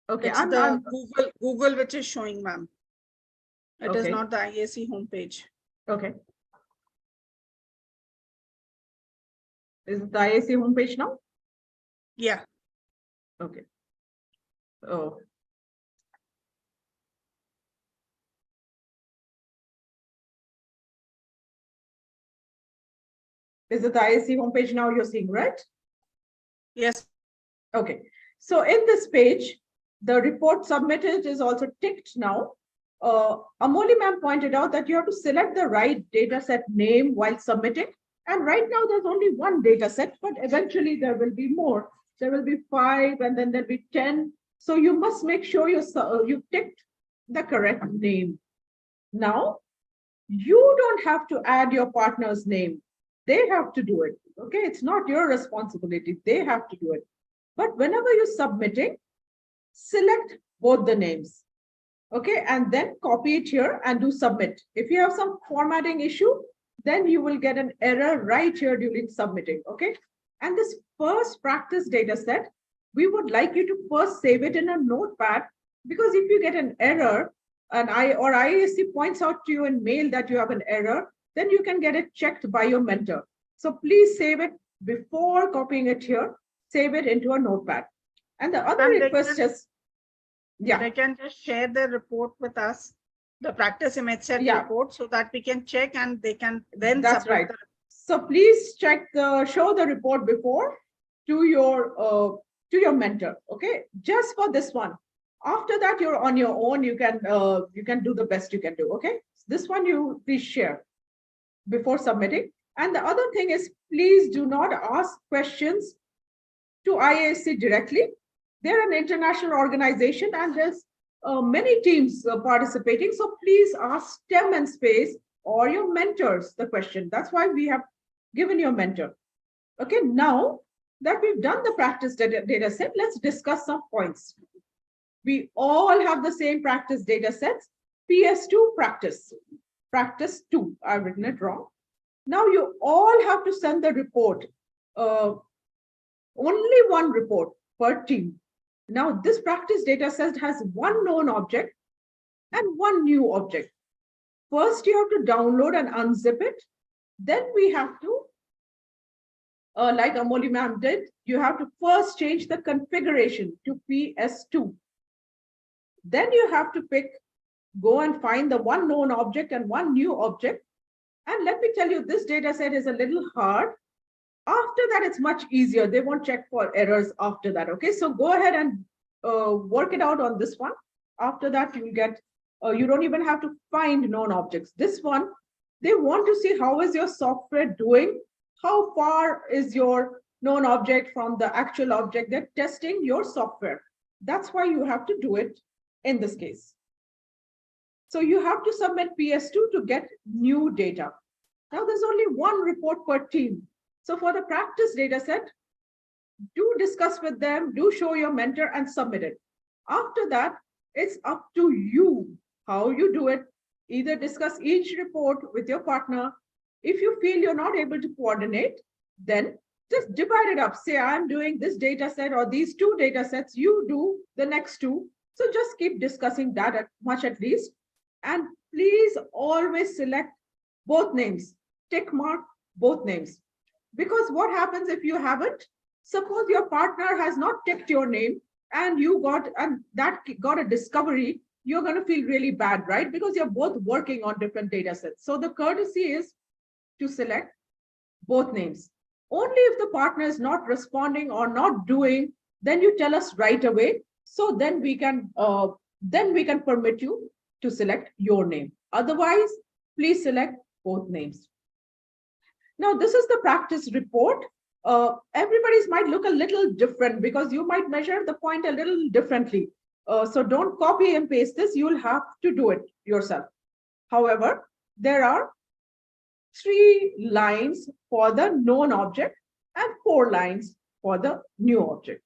Okay. It's the Google which is showing, ma'am. It is not the IASC homepage. Okay. Is it the IASC homepage now? Yeah. Okay. Oh. Is it the IASC homepage now you're seeing, right? Yes. Okay. So in this page, the report submitted is also ticked now. Amoli ma'am pointed out that you have to select the right data set name while submitting. And right now there's only one data set, but eventually there will be more. There will be 5 and then there'll be 10. So you must make sure you ticked the correct name. Now, you don't have to add your partner's name. They have to do it. Okay, it's not your responsibility. They have to do it. But whenever you're submitting, select both the names. Okay, and then copy it here and do submit. If you have some formatting issue, then you will get an error right here during submitting. Okay, and this first practice data set, we would like you to first save it in a notepad, because if you get an error and IASC points out to you in mail that you have an error, then you can get it checked by your mentor. So please save it before copying it here. Save it into a notepad. And the other request is, they can just share the report with us, the practice image set report, so that we can check and they can then submit. So please show the report before to your mentor. Okay, just for this one. After that, you're on your own. You can do the best you can do. Okay, this one you please share before submitting. And the other thing is, please do not ask questions to IASC directly. They're an international organization and there's many teams participating. So please ask STEM&Space or your mentors the question. That's why we have given your mentor. Okay, now that we've done the practice data set, let's discuss some points. We all have the same practice data sets, PS2 practice 2. I've written it wrong. Now you all have to send the report, only one report per team. Now this practice data set has one known object and one new object. First you have to download and unzip it. Then we have to, like Amoli ma'am did, you have to first change the configuration to PS2. Then you have to go and find the one known object and one new object. And let me tell you, this data set is a little hard. After that, it's much easier. They won't check for errors after that. Okay, so go ahead and work it out on this one. After that, you'll get, you don't even have to find known objects. This one, they want to see how is your software doing, how far is your known object from the actual object. They're testing your software. That's why you have to do it in this case. So you have to submit PS2 to get new data. Now there's only one report per team. So for the practice data set, do discuss with them, do show your mentor and submit it. After that, it's up to you how you do it. Either discuss each report with your partner. If you feel you're not able to coordinate, then just divide it up. Say, I'm doing this data set or these 2 data sets, you do the next 2. So just keep discussing that at least. And please always select both names, tick mark both names. Because what happens if you haven't? Suppose your partner has not ticked your name and that got a discovery, you're going to feel really bad, right? Because you're both working on different data sets. So the courtesy is to select both names. Only if the partner is not responding or not doing, then you tell us right away. So then we can permit you to select your name. Otherwise, please select both names. Now, this is the practice report. Everybody's might look a little different because you might measure the point a little differently. So don't copy and paste this. You'll have to do it yourself. However, there are 3 lines for the known object and 4 lines for the new object.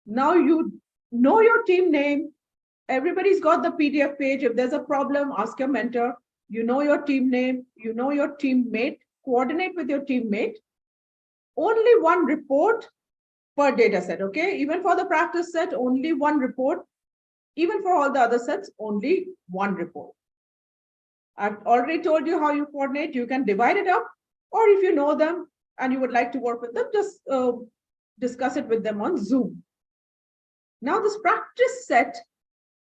Now you know your team name. Everybody's got the PDF page. If there's a problem, ask your mentor. You know your team name, you know your teammate, coordinate with your teammate. Only one report per data set, okay? Even for the practice set, only one report. Even for all the other sets, only one report. I've already told you how you coordinate. You can divide it up, or if you know them and you would like to work with them, just discuss it with them on Zoom. Now this practice set,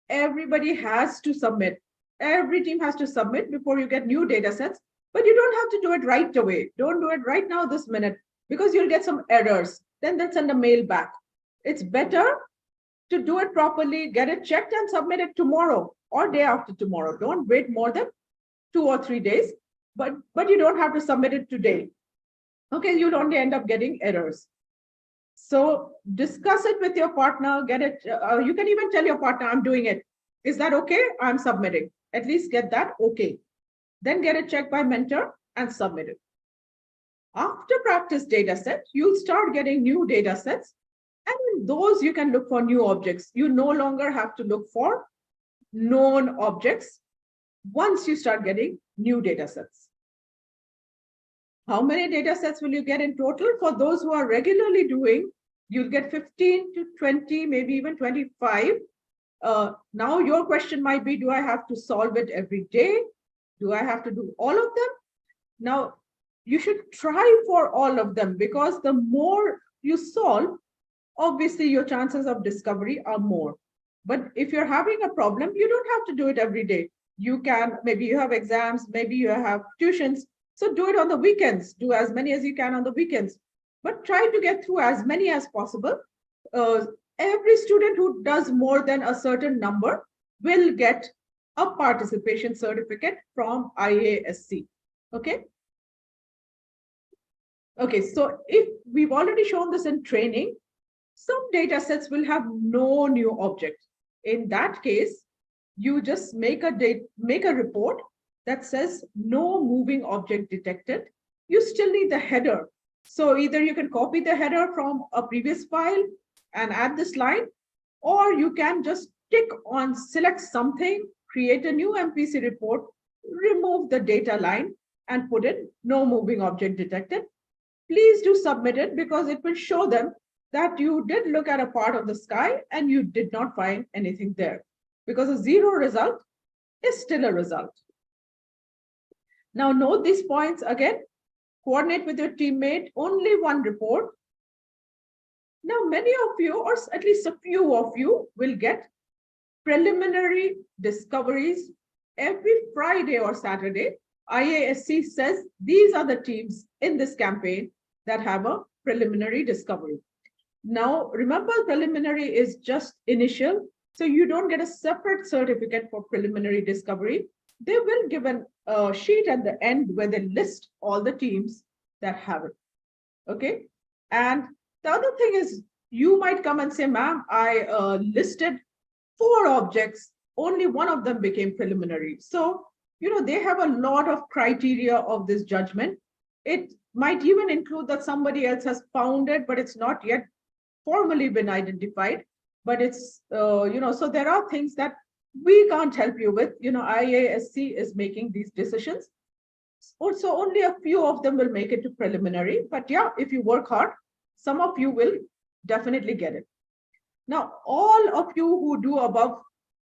everybody has to submit. Every team has to submit before you get new data sets, but you don't have to do it right away. Don't do it right now this minute because you'll get some errors. Then they'll send a mail back. It's better to do it properly, get it checked and submit it tomorrow or day after tomorrow. Don't wait more than 2 or 3 days, but you don't have to submit it today. Okay, you'll only end up getting errors. So discuss it with your partner, get it. You can even tell your partner, I'm doing it. Is that okay? I'm submitting. At least get that okay. Then get it checked by mentor and submit it. After practice data set, you'll start getting new data sets. And in those, you can look for new objects. You no longer have to look for known objects once you start getting new data sets. How many data sets will you get in total? For those who are regularly doing, you'll get 15 to 20, maybe even 25. Now your question might be, do I have to solve it every day? Do I have to do all of them? Now, you should try for all of them because the more you solve, obviously your chances of discovery are more. But if you're having a problem, you don't have to do it every day. You can, maybe you have exams, maybe you have tuitions. So do it on the weekends. Do as many as you can on the weekends. But try to get through as many as possible. Every student who does more than a certain number will get a participation certificate from IASC. Okay. Okay, so if we've already shown this in training, some data sets will have no new object. In that case, you just make a report that says no moving object detected. You still need the header. So either you can copy the header from a previous file and add this line, or you can just tick on select something, create a new MPC report, remove the data line and put in no moving object detected. Please do submit it because it will show them that you did look at a part of the sky and you did not find anything there, because a 0 result is still a result. Now note these points again. Coordinate with your teammate, only one report. Now many of you, or at least a few of you, will get preliminary discoveries every Friday or Saturday. IASC says these are the teams in this campaign that have a preliminary discovery. Now, remember, preliminary is just initial, so you don't get a separate certificate for preliminary discovery. They will give a sheet at the end where they list all the teams that have it. Okay. And the other thing is, you might come and say, ma'am, I listed 4 objects, only one of them became preliminary. So, you know, they have a lot of criteria of this judgment. It might even include that somebody else has found it, but it's not yet formally been identified. But it's, you know, so there are things that we can't help you with. You know, IASC is making these decisions. Also, only a few of them will make it to preliminary. But yeah, if you work hard, some of you will definitely get it. Now, all of you who do above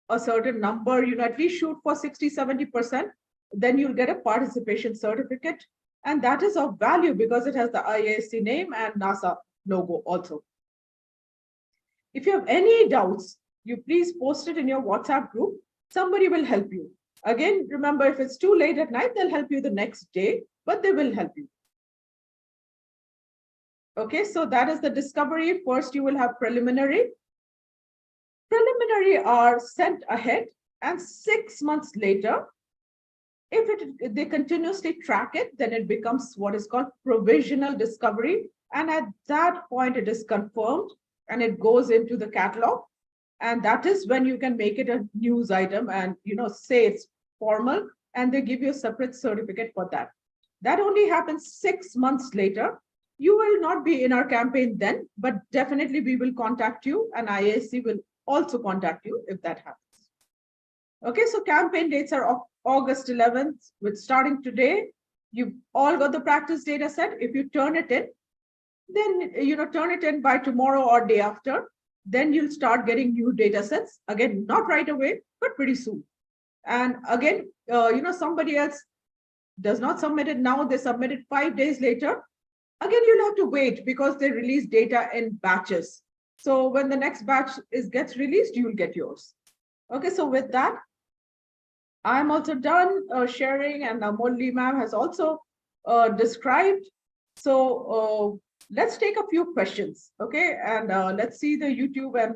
a certain number, you know, at least shoot for 60–70%, then you'll get a participation certificate. And that is of value because it has the IASC name and NASA logo also. If you have any doubts, you please post it in your WhatsApp group. Somebody will help you. Again, remember, if it's too late at night, they'll help you the next day, but they will help you. Okay, so that is the discovery. First, you will have preliminary. Preliminary are sent ahead, and 6 months later, if they continuously track it, then it becomes what is called provisional discovery. And at that point, it is confirmed and it goes into the catalog. And that is when you can make it a news item and say it's formal, and they give you a separate certificate for that. That only happens 6 months later. You will not be in our campaign then, but definitely we will contact you, and IASC will also contact you if that happens. Okay, so campaign dates are August 11th, with starting today. You've all got the practice data set. If you turn it in, then turn it in by tomorrow or day after, then you'll start getting new data sets. Again, not right away, but pretty soon. And again, somebody else does not submit it now, they submit it 5 days later. Again, you'll have to wait because they release data in batches. So when the next batch gets released, you'll get yours. Okay, so with that, I'm also done sharing, and Molly ma'am has also described. So let's take a few questions, okay? And let's see the YouTube and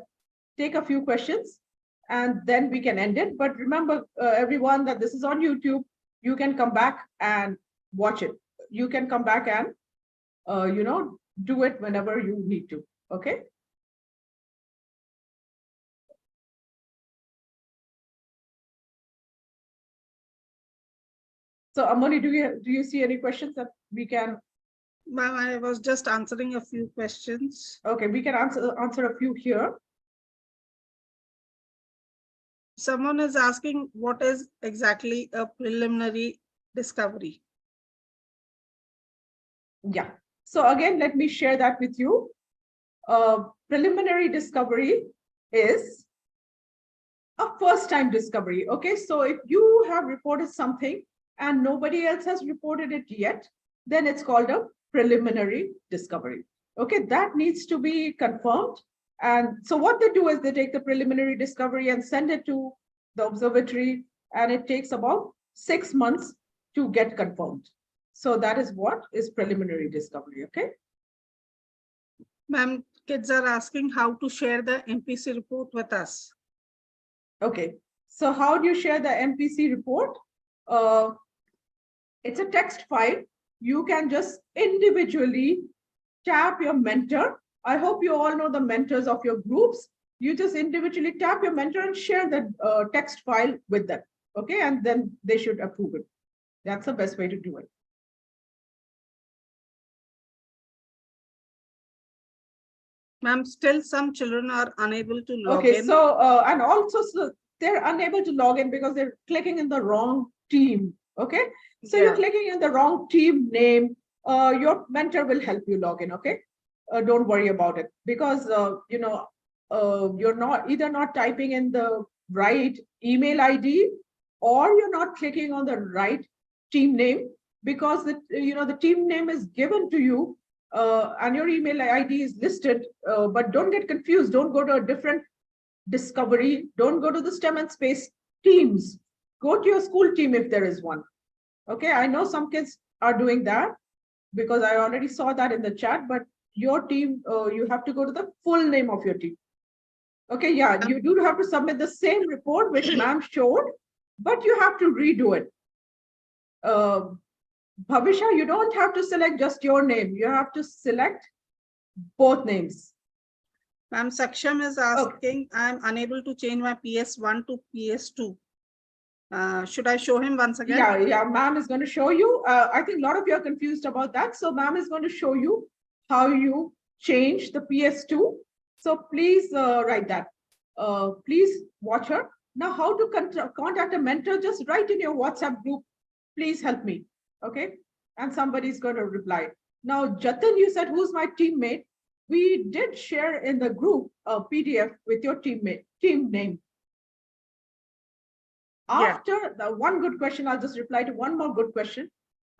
take a few questions, and then we can end it. But remember, everyone, that this is on YouTube. You can come back and watch it. You can come back and, do it whenever you need to, okay? So Amoli, do you see any questions that we can? Ma'am, I was just answering a few questions. Okay, we can answer a few here. Someone is asking, what is exactly a preliminary discovery? Yeah. So again, let me share that with you. Preliminary discovery is a first-time discovery. Okay, so if you have reported something and nobody else has reported it yet, then it's called a preliminary discovery. Okay, that needs to be confirmed. And so what they do is they take the preliminary discovery and send it to the observatory, and it takes about 6 months to get confirmed. So that is what is preliminary discovery, okay? Ma'am, kids are asking how to share the MPC report with us. Okay, so how do you share the MPC report? It's a text file. You can just individually tap your mentor. I hope you all know the mentors of your groups. You just individually tap your mentor and share the text file with them, okay? And then they should approve it. That's the best way to do it. Ma'am, still some children are unable to log in. Okay, so, and also they're unable to log in because they're clicking in the wrong team, okay? So you're clicking in the wrong team name. Your mentor will help you log in, okay? Don't worry about it, because, you're not typing in the right email ID, or you're not clicking on the right team name, because the team name is given to you, and your email ID is listed, but don't get confused. Don't go to a different discovery. Don't go to the STEM&Space teams. Go to your school team if there is one. Okay, I know some kids are doing that because I already saw that in the chat, but your team, you have to go to the full name of your team. Okay, yeah, you do have to submit the same report which ma'am showed, but you have to redo it. Bhavisha, you don't have to select just your name. You have to select both names. Ma'am, Saksham is asking, I'm unable to change my PS1 to PS2. Should I show him once again? Yeah, ma'am is going to show you. I think a lot of you are confused about that. So ma'am is going to show you how you change the PS2. So please write that. Please watch her. Now, how to contact a mentor? Just write in your WhatsApp group, please help me. Okay. And somebody's going to reply. Now, Jatin, you said, who's my teammate? We did share in the group a PDF with your team name. After the one good question, I'll just reply to one more good question.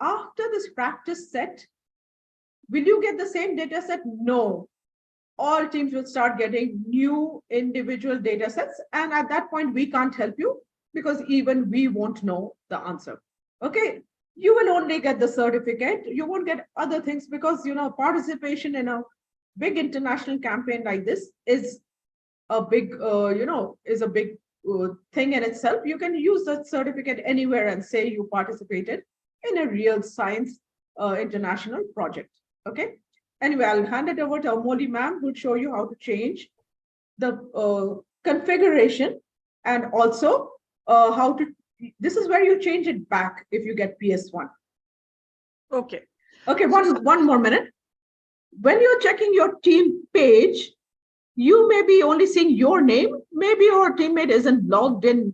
After this practice set, will you get the same data set? No. All teams will start getting new individual data sets. And at that point, we can't help you because even we won't know the answer. Okay. you will only get the certificate. You won't get other things because, participation in a big international campaign like this is a big, is a big thing in itself. You can use that certificate anywhere and say you participated in a real science international project. Okay. Anyway, I'll hand it over to Amoli ma'am, who'll show you how to change the configuration and also how to, this is where you change it back if you get PS1. Okay. Okay, one more minute. When you're checking your team page, you may be only seeing your name. Maybe your teammate isn't logged in,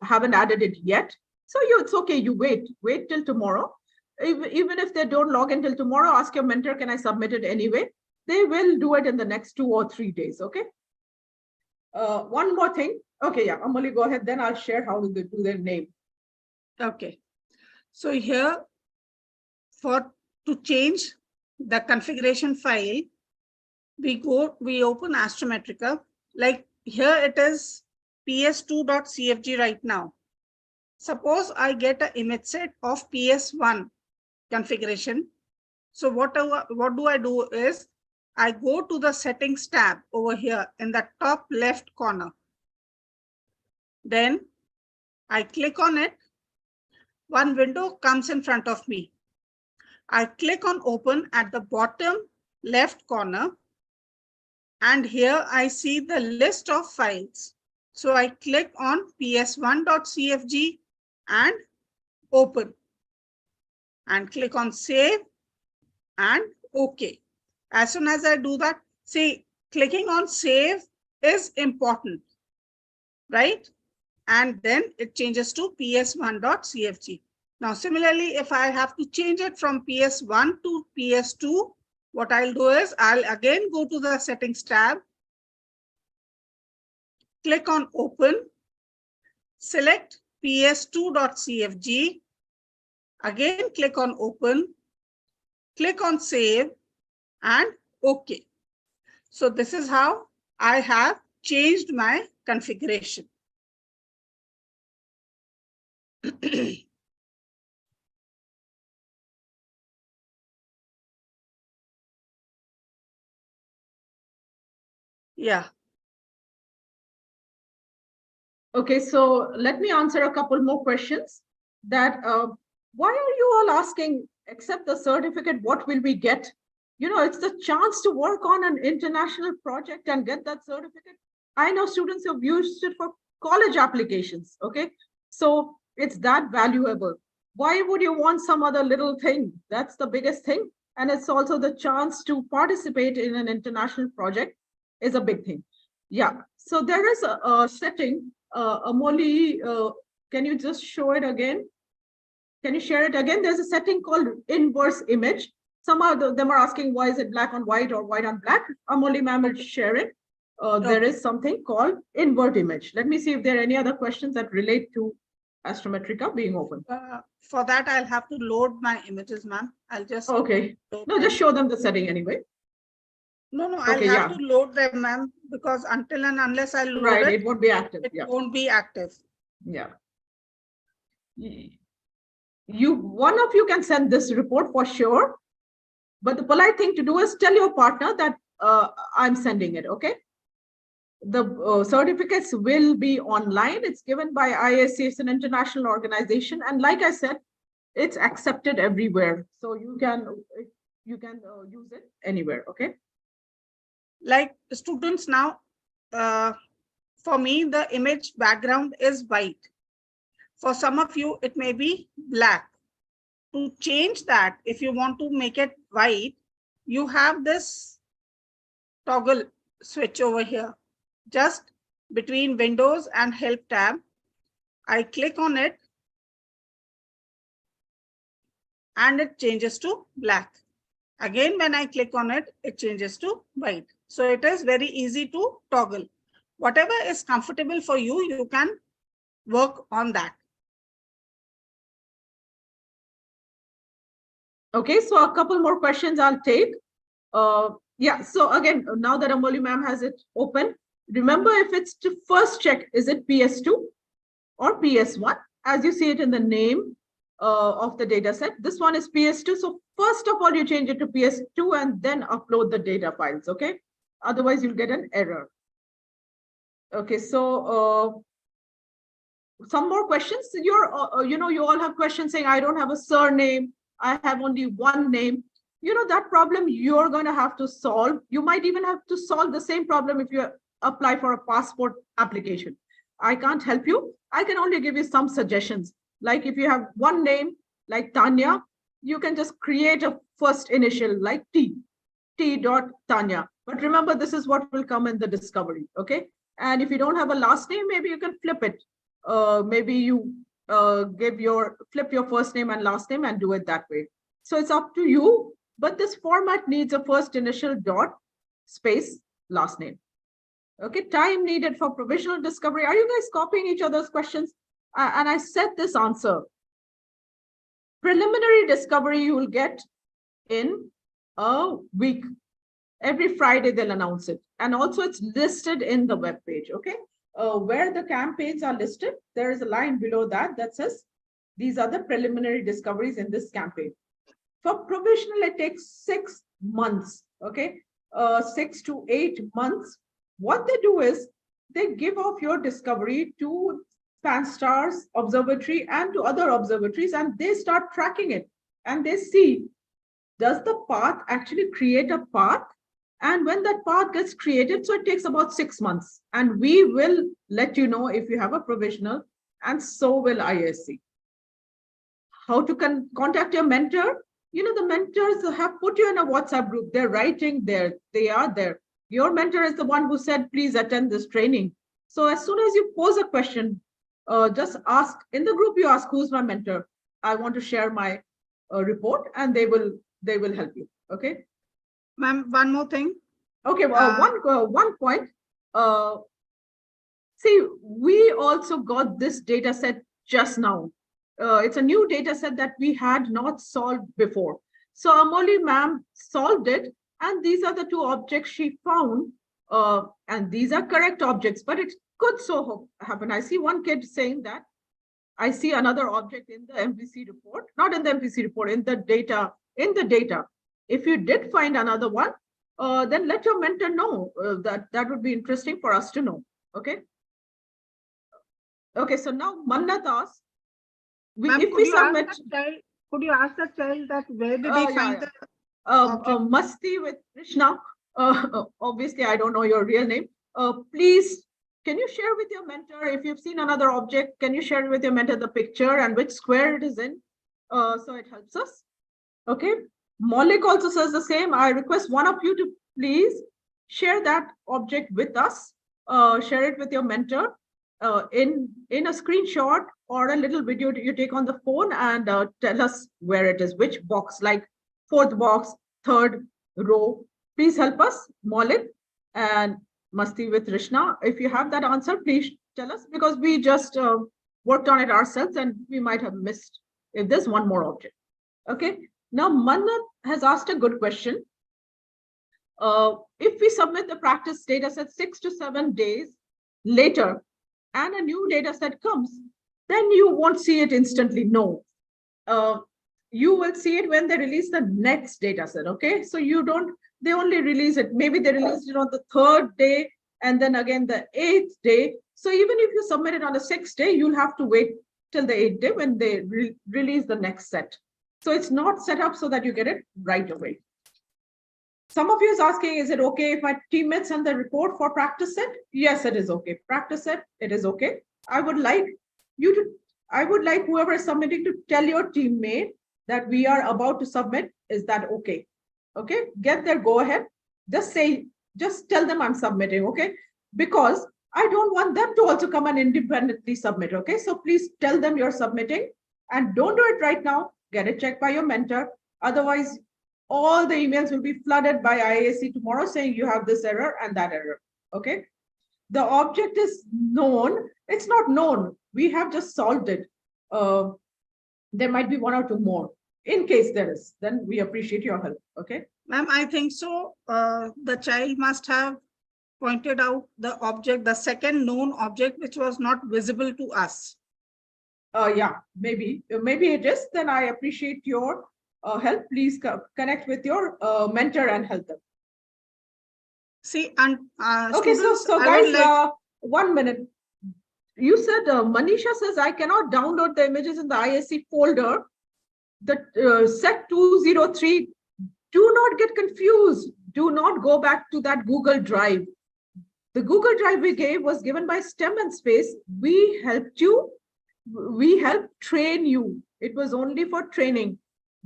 haven't added it yet. So it's okay, you wait till tomorrow. Even if they don't log in till tomorrow, ask your mentor, can I submit it anyway? They will do it in the next 2 or 3 days, okay? One more thing. Okay, yeah, Amoli, go ahead. Then I'll share how they do their name. Okay. So here, to change the configuration file, we open Astrometrica. Like here it is ps2.cfg right now. Suppose I get an image set of PS1 configuration. So what do I do is I go to the settings tab over here in the top left corner. Then I click on it. One window comes in front of me. I click on open at the bottom left corner. And here I see the list of files. So I click on ps1.cfg and open. And click on save and OK. As soon as I do that, see, clicking on save is important, right? And then it changes to ps1.cfg. Now, similarly, if I have to change it from PS1 to PS2, what I'll do is I'll again go to the settings tab, click on open, select ps2.cfg, again click on open, click on save and OK. So this is how I have changed my configuration. Yeah. Okay, so let me answer a couple more questions. That why are you all asking, except the certificate, what will we get? It's the chance to work on an international project and get that certificate. I know students have used it for college applications, okay? So it's that valuable. Why would you want some other little thing? That's the biggest thing. And it's also the chance to participate in an international project is a big thing. Yeah, so there is a setting, Amoli, can you just show it again? Can you share it again? There's a setting called inverse image. Some of them are asking, why is it black on white or white on black? Amoli ma'am will share it. There is something called invert image. Let me see if there are any other questions that relate to Astrometrica being open. For that, I'll have to load my images, ma'am. I'll just... Okay. No, just show them the setting anyway. No, I'll have to load them, ma'am, because until and unless I load it won't be active. It won't be active. Yeah. One of you can send this report for sure, but the polite thing to do is tell your partner that I'm sending it, okay? The certificates will be online. It's given by IASC, it's an international organization. And like I said, it's accepted everywhere. So you can use it anywhere, okay? Like students now, for me, the image background is white. For some of you, it may be black. To change that, if you want to make it white, you have this toggle switch over here, just between Windows and Help tab. I click on it and it changes to black. Again, when I click on it, it changes to white. So it is very easy to toggle. Whatever is comfortable for you, you can work on that. Okay, so a couple more questions I'll take. Yeah, so again, now that Amoli ma'am has it open, remember if it's to first check, is it PS2 or PS1? As you see it in the name, of the data set. This one is PS2. So first of all, you change it to PS2 and then upload the data files, okay? Otherwise, you'll get an error. Okay, so some more questions. You all have questions saying, I don't have a surname. I have only one name. That problem you're going to have to solve. You might even have to solve the same problem if you apply for a passport application. I can't help you. I can only give you some suggestions. Like if you have one name, like Tanya, you can just create a first initial like T dot Tanya. But remember, this is what will come in the discovery, okay? And if you don't have a last name, maybe you can flip it. Maybe you flip your first name and last name and do it that way. So it's up to you, but this format needs a first initial dot space last name. Okay, time needed for provisional discovery. Are you guys copying each other's questions? And I said this answer. Preliminary discovery you will get in a week. Every Friday they'll announce it. And also it's listed in the web page, okay? Where the campaigns are listed, there is a line below that says, these are the preliminary discoveries in this campaign. For provisional, it takes 6 months, okay? 6 to 8 months. What they do is they give off your discovery to Pan-STARRS Observatory and to other observatories, and they start tracking it. And they see, does the path actually create a path? And when that path gets created, so it takes about 6 months. And we will let you know if you have a provisional, and so will IASC. How to contact your mentor? The mentors have put you in a WhatsApp group. They're writing there. They are there. Your mentor is the one who said, please attend this training. So as soon as you pose a question, just ask in the group, you ask, who's my mentor? I want to share my report, and they will help you. Okay. Ma'am, one more thing. Okay, well, one point. See, we also got this data set just now. It's a new data set that we had not solved before. So Amoli ma'am solved it, and these are the 2 objects she found, and these are correct objects, but it could so happen. I see one kid saying that I see another object in the MPC report, not in the MPC report, in the data. If you did find another one, then let your mentor know. That would be interesting for us to know. Okay. Okay. So now Mannat asks, if we submit, could you ask the child that where did he find the Masti with Krishna? Obviously, I don't know your real name. Please, can you share with your mentor if you've seen another object? Can you share with your mentor the picture and which square it is in? So it helps us. Okay. Maulik also says the same. I request one of you to please share that object with us. Share it with your mentor in a screenshot or a little video you take on the phone, and tell us where it is, which box, like 4th box, 3rd row. Please help us, Maulik and Masti with Rishna. If you have that answer, please tell us, because we just worked on it ourselves and we might have missed if there's one more object. Okay. Now, Mannat has asked a good question. If we submit the practice data set 6 to 7 days later and a new data set comes, then you won't see it instantly. No. You will see it when they release the next data set. Okay. So they only release it. Maybe they release it on the 3rd day and then again the 8th day. So even if you submit it on the 6th day, you'll have to wait till the 8th day when they release the next set. So it's not set up so that you get it right away. Some of you is asking, is it okay if my teammates send the report for practice set? Yes, it is okay. Practice set, it is okay. I would like whoever is submitting to tell your teammate that we are about to submit. Is that okay? Okay, get their go ahead. Just tell them I'm submitting, okay? Because I don't want them to also come and independently submit, okay? So please tell them you're submitting, and don't do it right now. Get it checked by your mentor. Otherwise, all the emails will be flooded by IASC tomorrow saying you have this error and that error. Okay. The object is known. It's not known. We have just solved it. There might be 1 or 2 more. In case there is, then we appreciate your help. Okay. Ma'am, I think so. The child must have pointed out the object, the second known object, which was not visible to us. Yeah, maybe it is. Then I appreciate your help. Please connect with your mentor and help them. See, and Okay, students, so I guys, would like 1 minute. You said Manisha says I cannot download the images in the IASC folder. The set 203. Do not get confused. Do not go back to that Google Drive. The Google Drive we gave was given by STEM&Space. We helped you. We helped train you. It was only for training.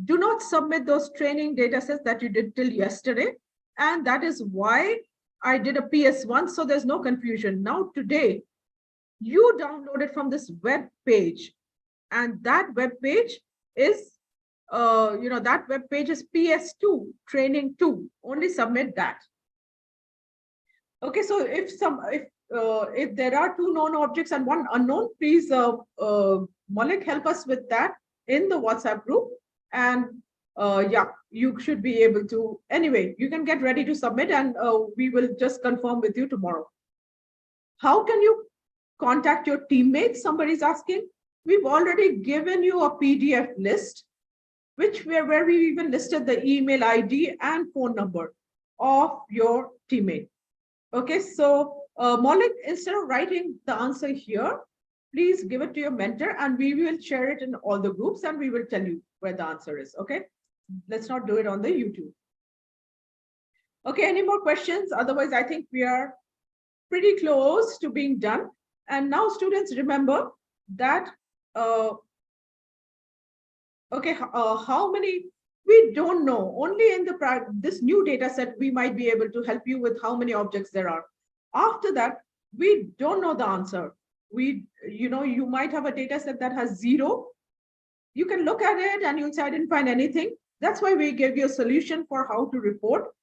Do not submit those training data sets that you did till yesterday. And that is why I did a PS1, so there's no confusion. Now today, you download it from this web page. And that web page is, that web page is PS2, training 2. Only submit that. Okay, so if there are 2 known objects and 1 unknown, please, Malik, help us with that in the WhatsApp group. And yeah, you should be able to. Anyway, you can get ready to submit, and we will just confirm with you tomorrow. How can you contact your teammates? Somebody's asking. We've already given you a PDF list, where we even listed the email ID and phone number of your teammate. Okay, so Malik, instead of writing the answer here, please give it to your mentor and we will share it in all the groups and we will tell you where the answer is. Okay, let's not do it on the YouTube. Okay, any more questions? Otherwise, I think we are pretty close to being done. And now students, remember that, okay, how many, we don't know. Only in this new data set, we might be able to help you with how many objects there are. After that, we don't know the answer. You might have a data set that has 0. You can look at it and you'll say, I didn't find anything. That's why we gave you a solution for how to report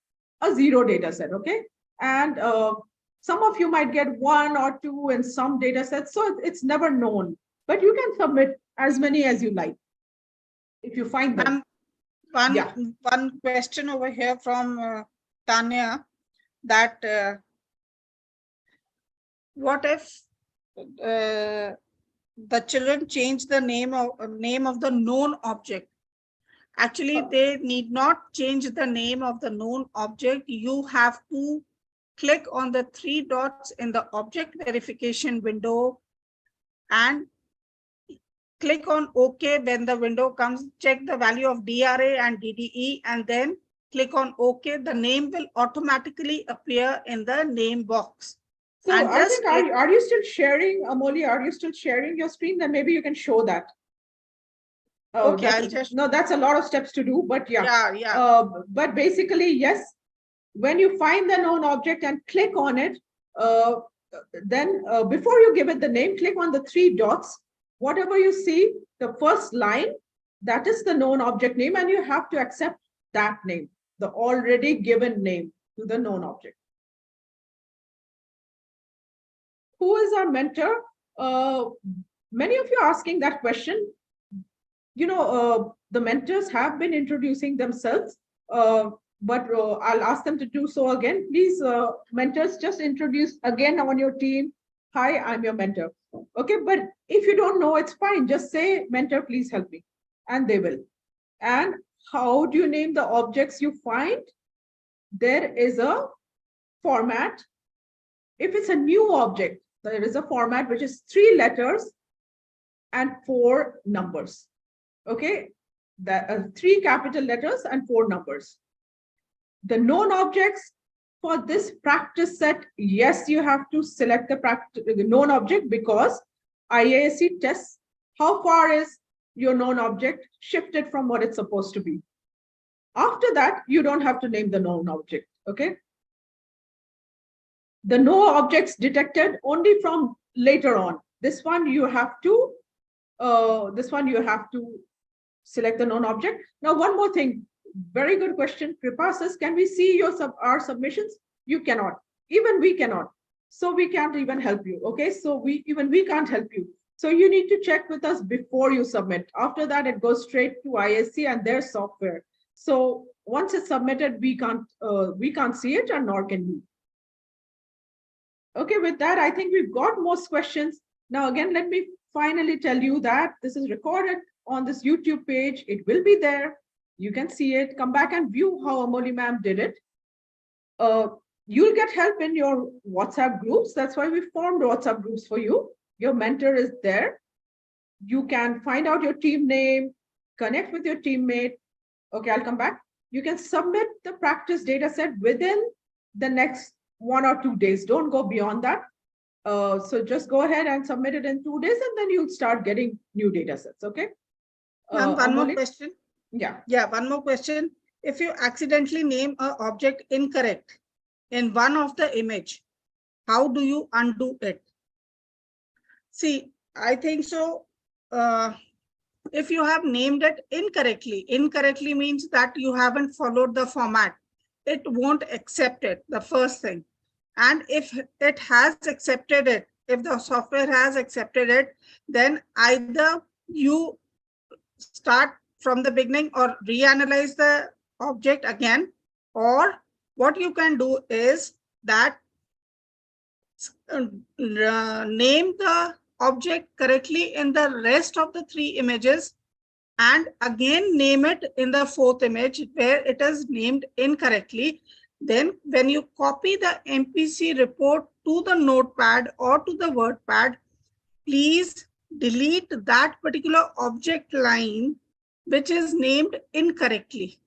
a 0 data set, okay? And some of you might get 1 or 2 in some data sets, so it's never known. But you can submit as many as you like if you find them. One question over here from Tanya, that what if the children change the name of the known object? Actually, they need not change the name of the known object. You have to click on the 3 dots in the object verification window and click on OK. When the window comes, check the value of DRA and DDE and then click on OK. The name will automatically appear in the name box. So I think, are you still sharing, Amoli, are you still sharing your screen? Then maybe you can show that. Okay, I'll just... No, that's a lot of steps to do, but yeah. But basically, yes, when you find the known object and click on it, then before you give it the name, click on the 3 dots. Whatever you see, the first line, that is the known object name, and you have to accept that name, the already given name to the known object. Who is our mentor? Many of you are asking that question. The mentors have been introducing themselves, but I'll ask them to do so again. Please, mentors, just introduce again on your team. Hi, I'm your mentor. Okay, but if you don't know, it's fine. Just say, mentor, please help me. And they will. And how do you name the objects you find? There is a format. If it's a new object, there is a format which is 3 letters and 4 numbers. Okay, 3 capital letters and 4 numbers. The known objects for this practice set, yes, you have to select the known object because IASC tests how far is your known object shifted from what it's supposed to be. After that, you don't have to name the known object. Okay. The no objects detected only from later on. This one you have to select the known object. Now, one more thing. Very good question. Kripa says, can we see our submissions? You cannot. Even we cannot. So we can't even help you. Okay. So we can't help you. So you need to check with us before you submit. After that, it goes straight to IASC and their software. So once it's submitted, we can't see it, and nor can you. Okay, with that, I think we've got most questions. Now, again, let me finally tell you that this is recorded on this YouTube page. It will be there. You can see it. Come back and view how Amoli ma'am did it. You'll get help in your WhatsApp groups. That's why we formed WhatsApp groups for you. Your mentor is there. You can find out your team name, connect with your teammate. Okay, I'll come back. You can submit the practice data set within the next 1 or 2 days. Don't go beyond that. So just go ahead and submit it in 2 days, and then you'll start getting new data sets. Okay. One more question. Yeah. One more question. If you accidentally name an object incorrect in one of the image, how do you undo it? See, I think so. If you have named it incorrectly means that you haven't followed the format. It won't accept it, the first thing. And if it has accepted it, if the software has accepted it, then either you start from the beginning or reanalyze the object again, or what you can do is that name the object correctly in the rest of the 3 images and again name it in the 4th image where it is named incorrectly. Then when you copy the MPC report to the notepad or to the WordPad, please delete that particular object line which is named incorrectly,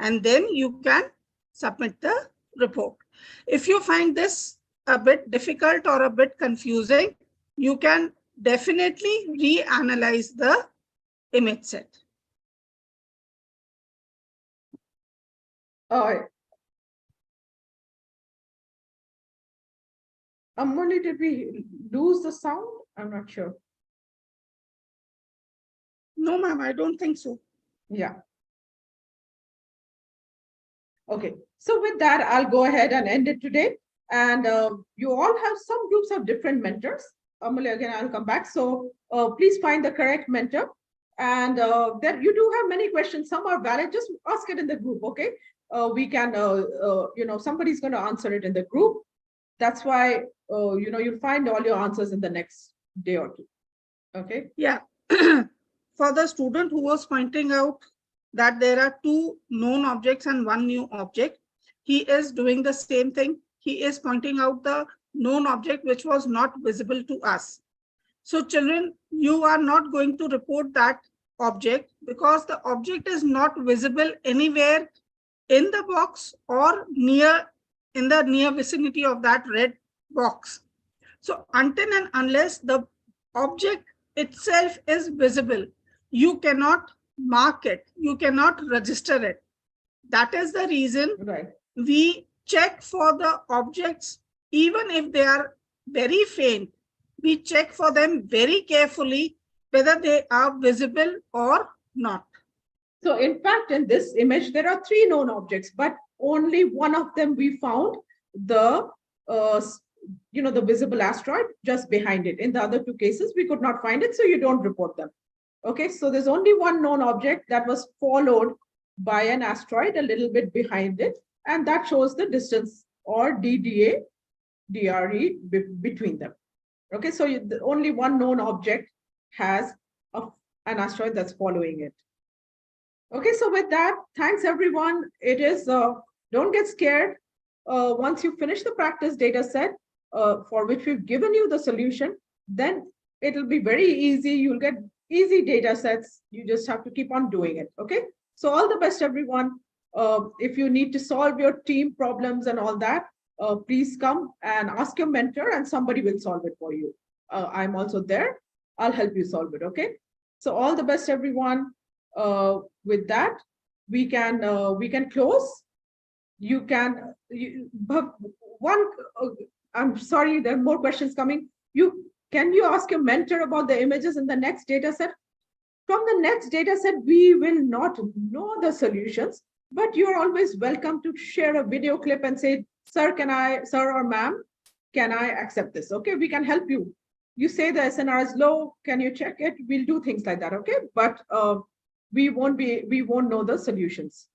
and then you can submit the report. If you find this a bit difficult or a bit confusing, you can definitely reanalyze the image set. Amoli, did we lose the sound? I'm not sure. No, ma'am, I don't think so. Yeah. Okay. So with that, I'll go ahead and end it today. And you all have some groups of different mentors. Amoli, again, I'll come back. So please find the correct mentor. And then you do have many questions. Some are valid. Just ask it in the group, okay? We can, somebody's going to answer it in the group. That's why, you'll find all your answers in the next day or 2. Okay? Yeah. For the student who was pointing out that there are 2 known objects and 1 new object, he is doing the same thing. He is pointing out the known object which was not visible to us. So children, you are not going to report that object because the object is not visible anywhere in the box or in the near vicinity of that red box. So until and unless the object itself is visible, you cannot mark it, you cannot register it. That is the reason we check for the objects, even if they are very faint, we check for them very carefully whether they are visible or not. So in fact, in this image, there are 3 known objects, but only one of them we found the visible asteroid just behind it. In the other 2 cases, we could not find it, so you don't report them. Okay, so there's only one known object that was followed by an asteroid a little bit behind it, and that shows the distance or DDA, DRE between them. Okay, so only one known object has an asteroid that's following it. Okay, so with that, thanks everyone. It is, don't get scared. Once you finish the practice data set for which we've given you the solution, then it'll be very easy. You'll get easy data sets. You just have to keep on doing it. Okay, so all the best, everyone. If you need to solve your team problems and all that, please come and ask your mentor and somebody will solve it for you. I'm also there. I'll help you solve it. Okay, so all the best, everyone. With that, we can close. I'm sorry, there are more questions coming. Can you ask your mentor about the images in the next data set? From the next data set, we will not know the solutions, but you're always welcome to share a video clip and say, sir or ma'am, can I accept this? Okay, we can help you. You say the SNR is low, can you check it? We'll do things like that, okay? But we won't know the solutions.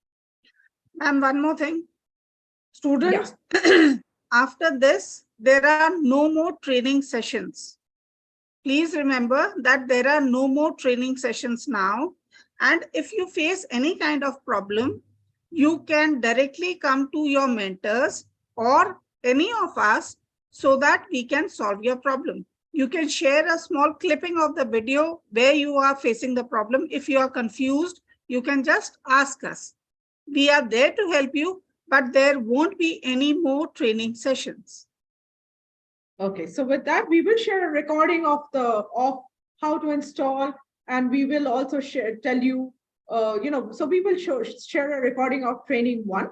And one more thing, students, after this, there are no more training sessions. Please remember that there are no more training sessions now. And if you face any kind of problem, you can directly come to your mentors or any of us so that we can solve your problem. You can share a small clipping of the video where you are facing the problem. If you are confused, you can just ask us. We are there to help you, but there won't be any more training sessions. Okay, so with that, we will share a recording of how to install, and we will also tell you, so we will share a recording of training 1.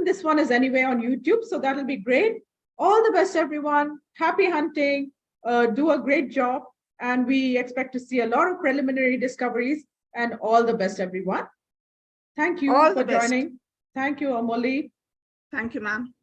This one is anyway on YouTube, so that'll be great. All the best, everyone. Happy hunting. Do a great job, and we expect to see a lot of preliminary discoveries. And all the best, everyone. Thank you for joining. Thank you, Amoli. Thank you, ma'am.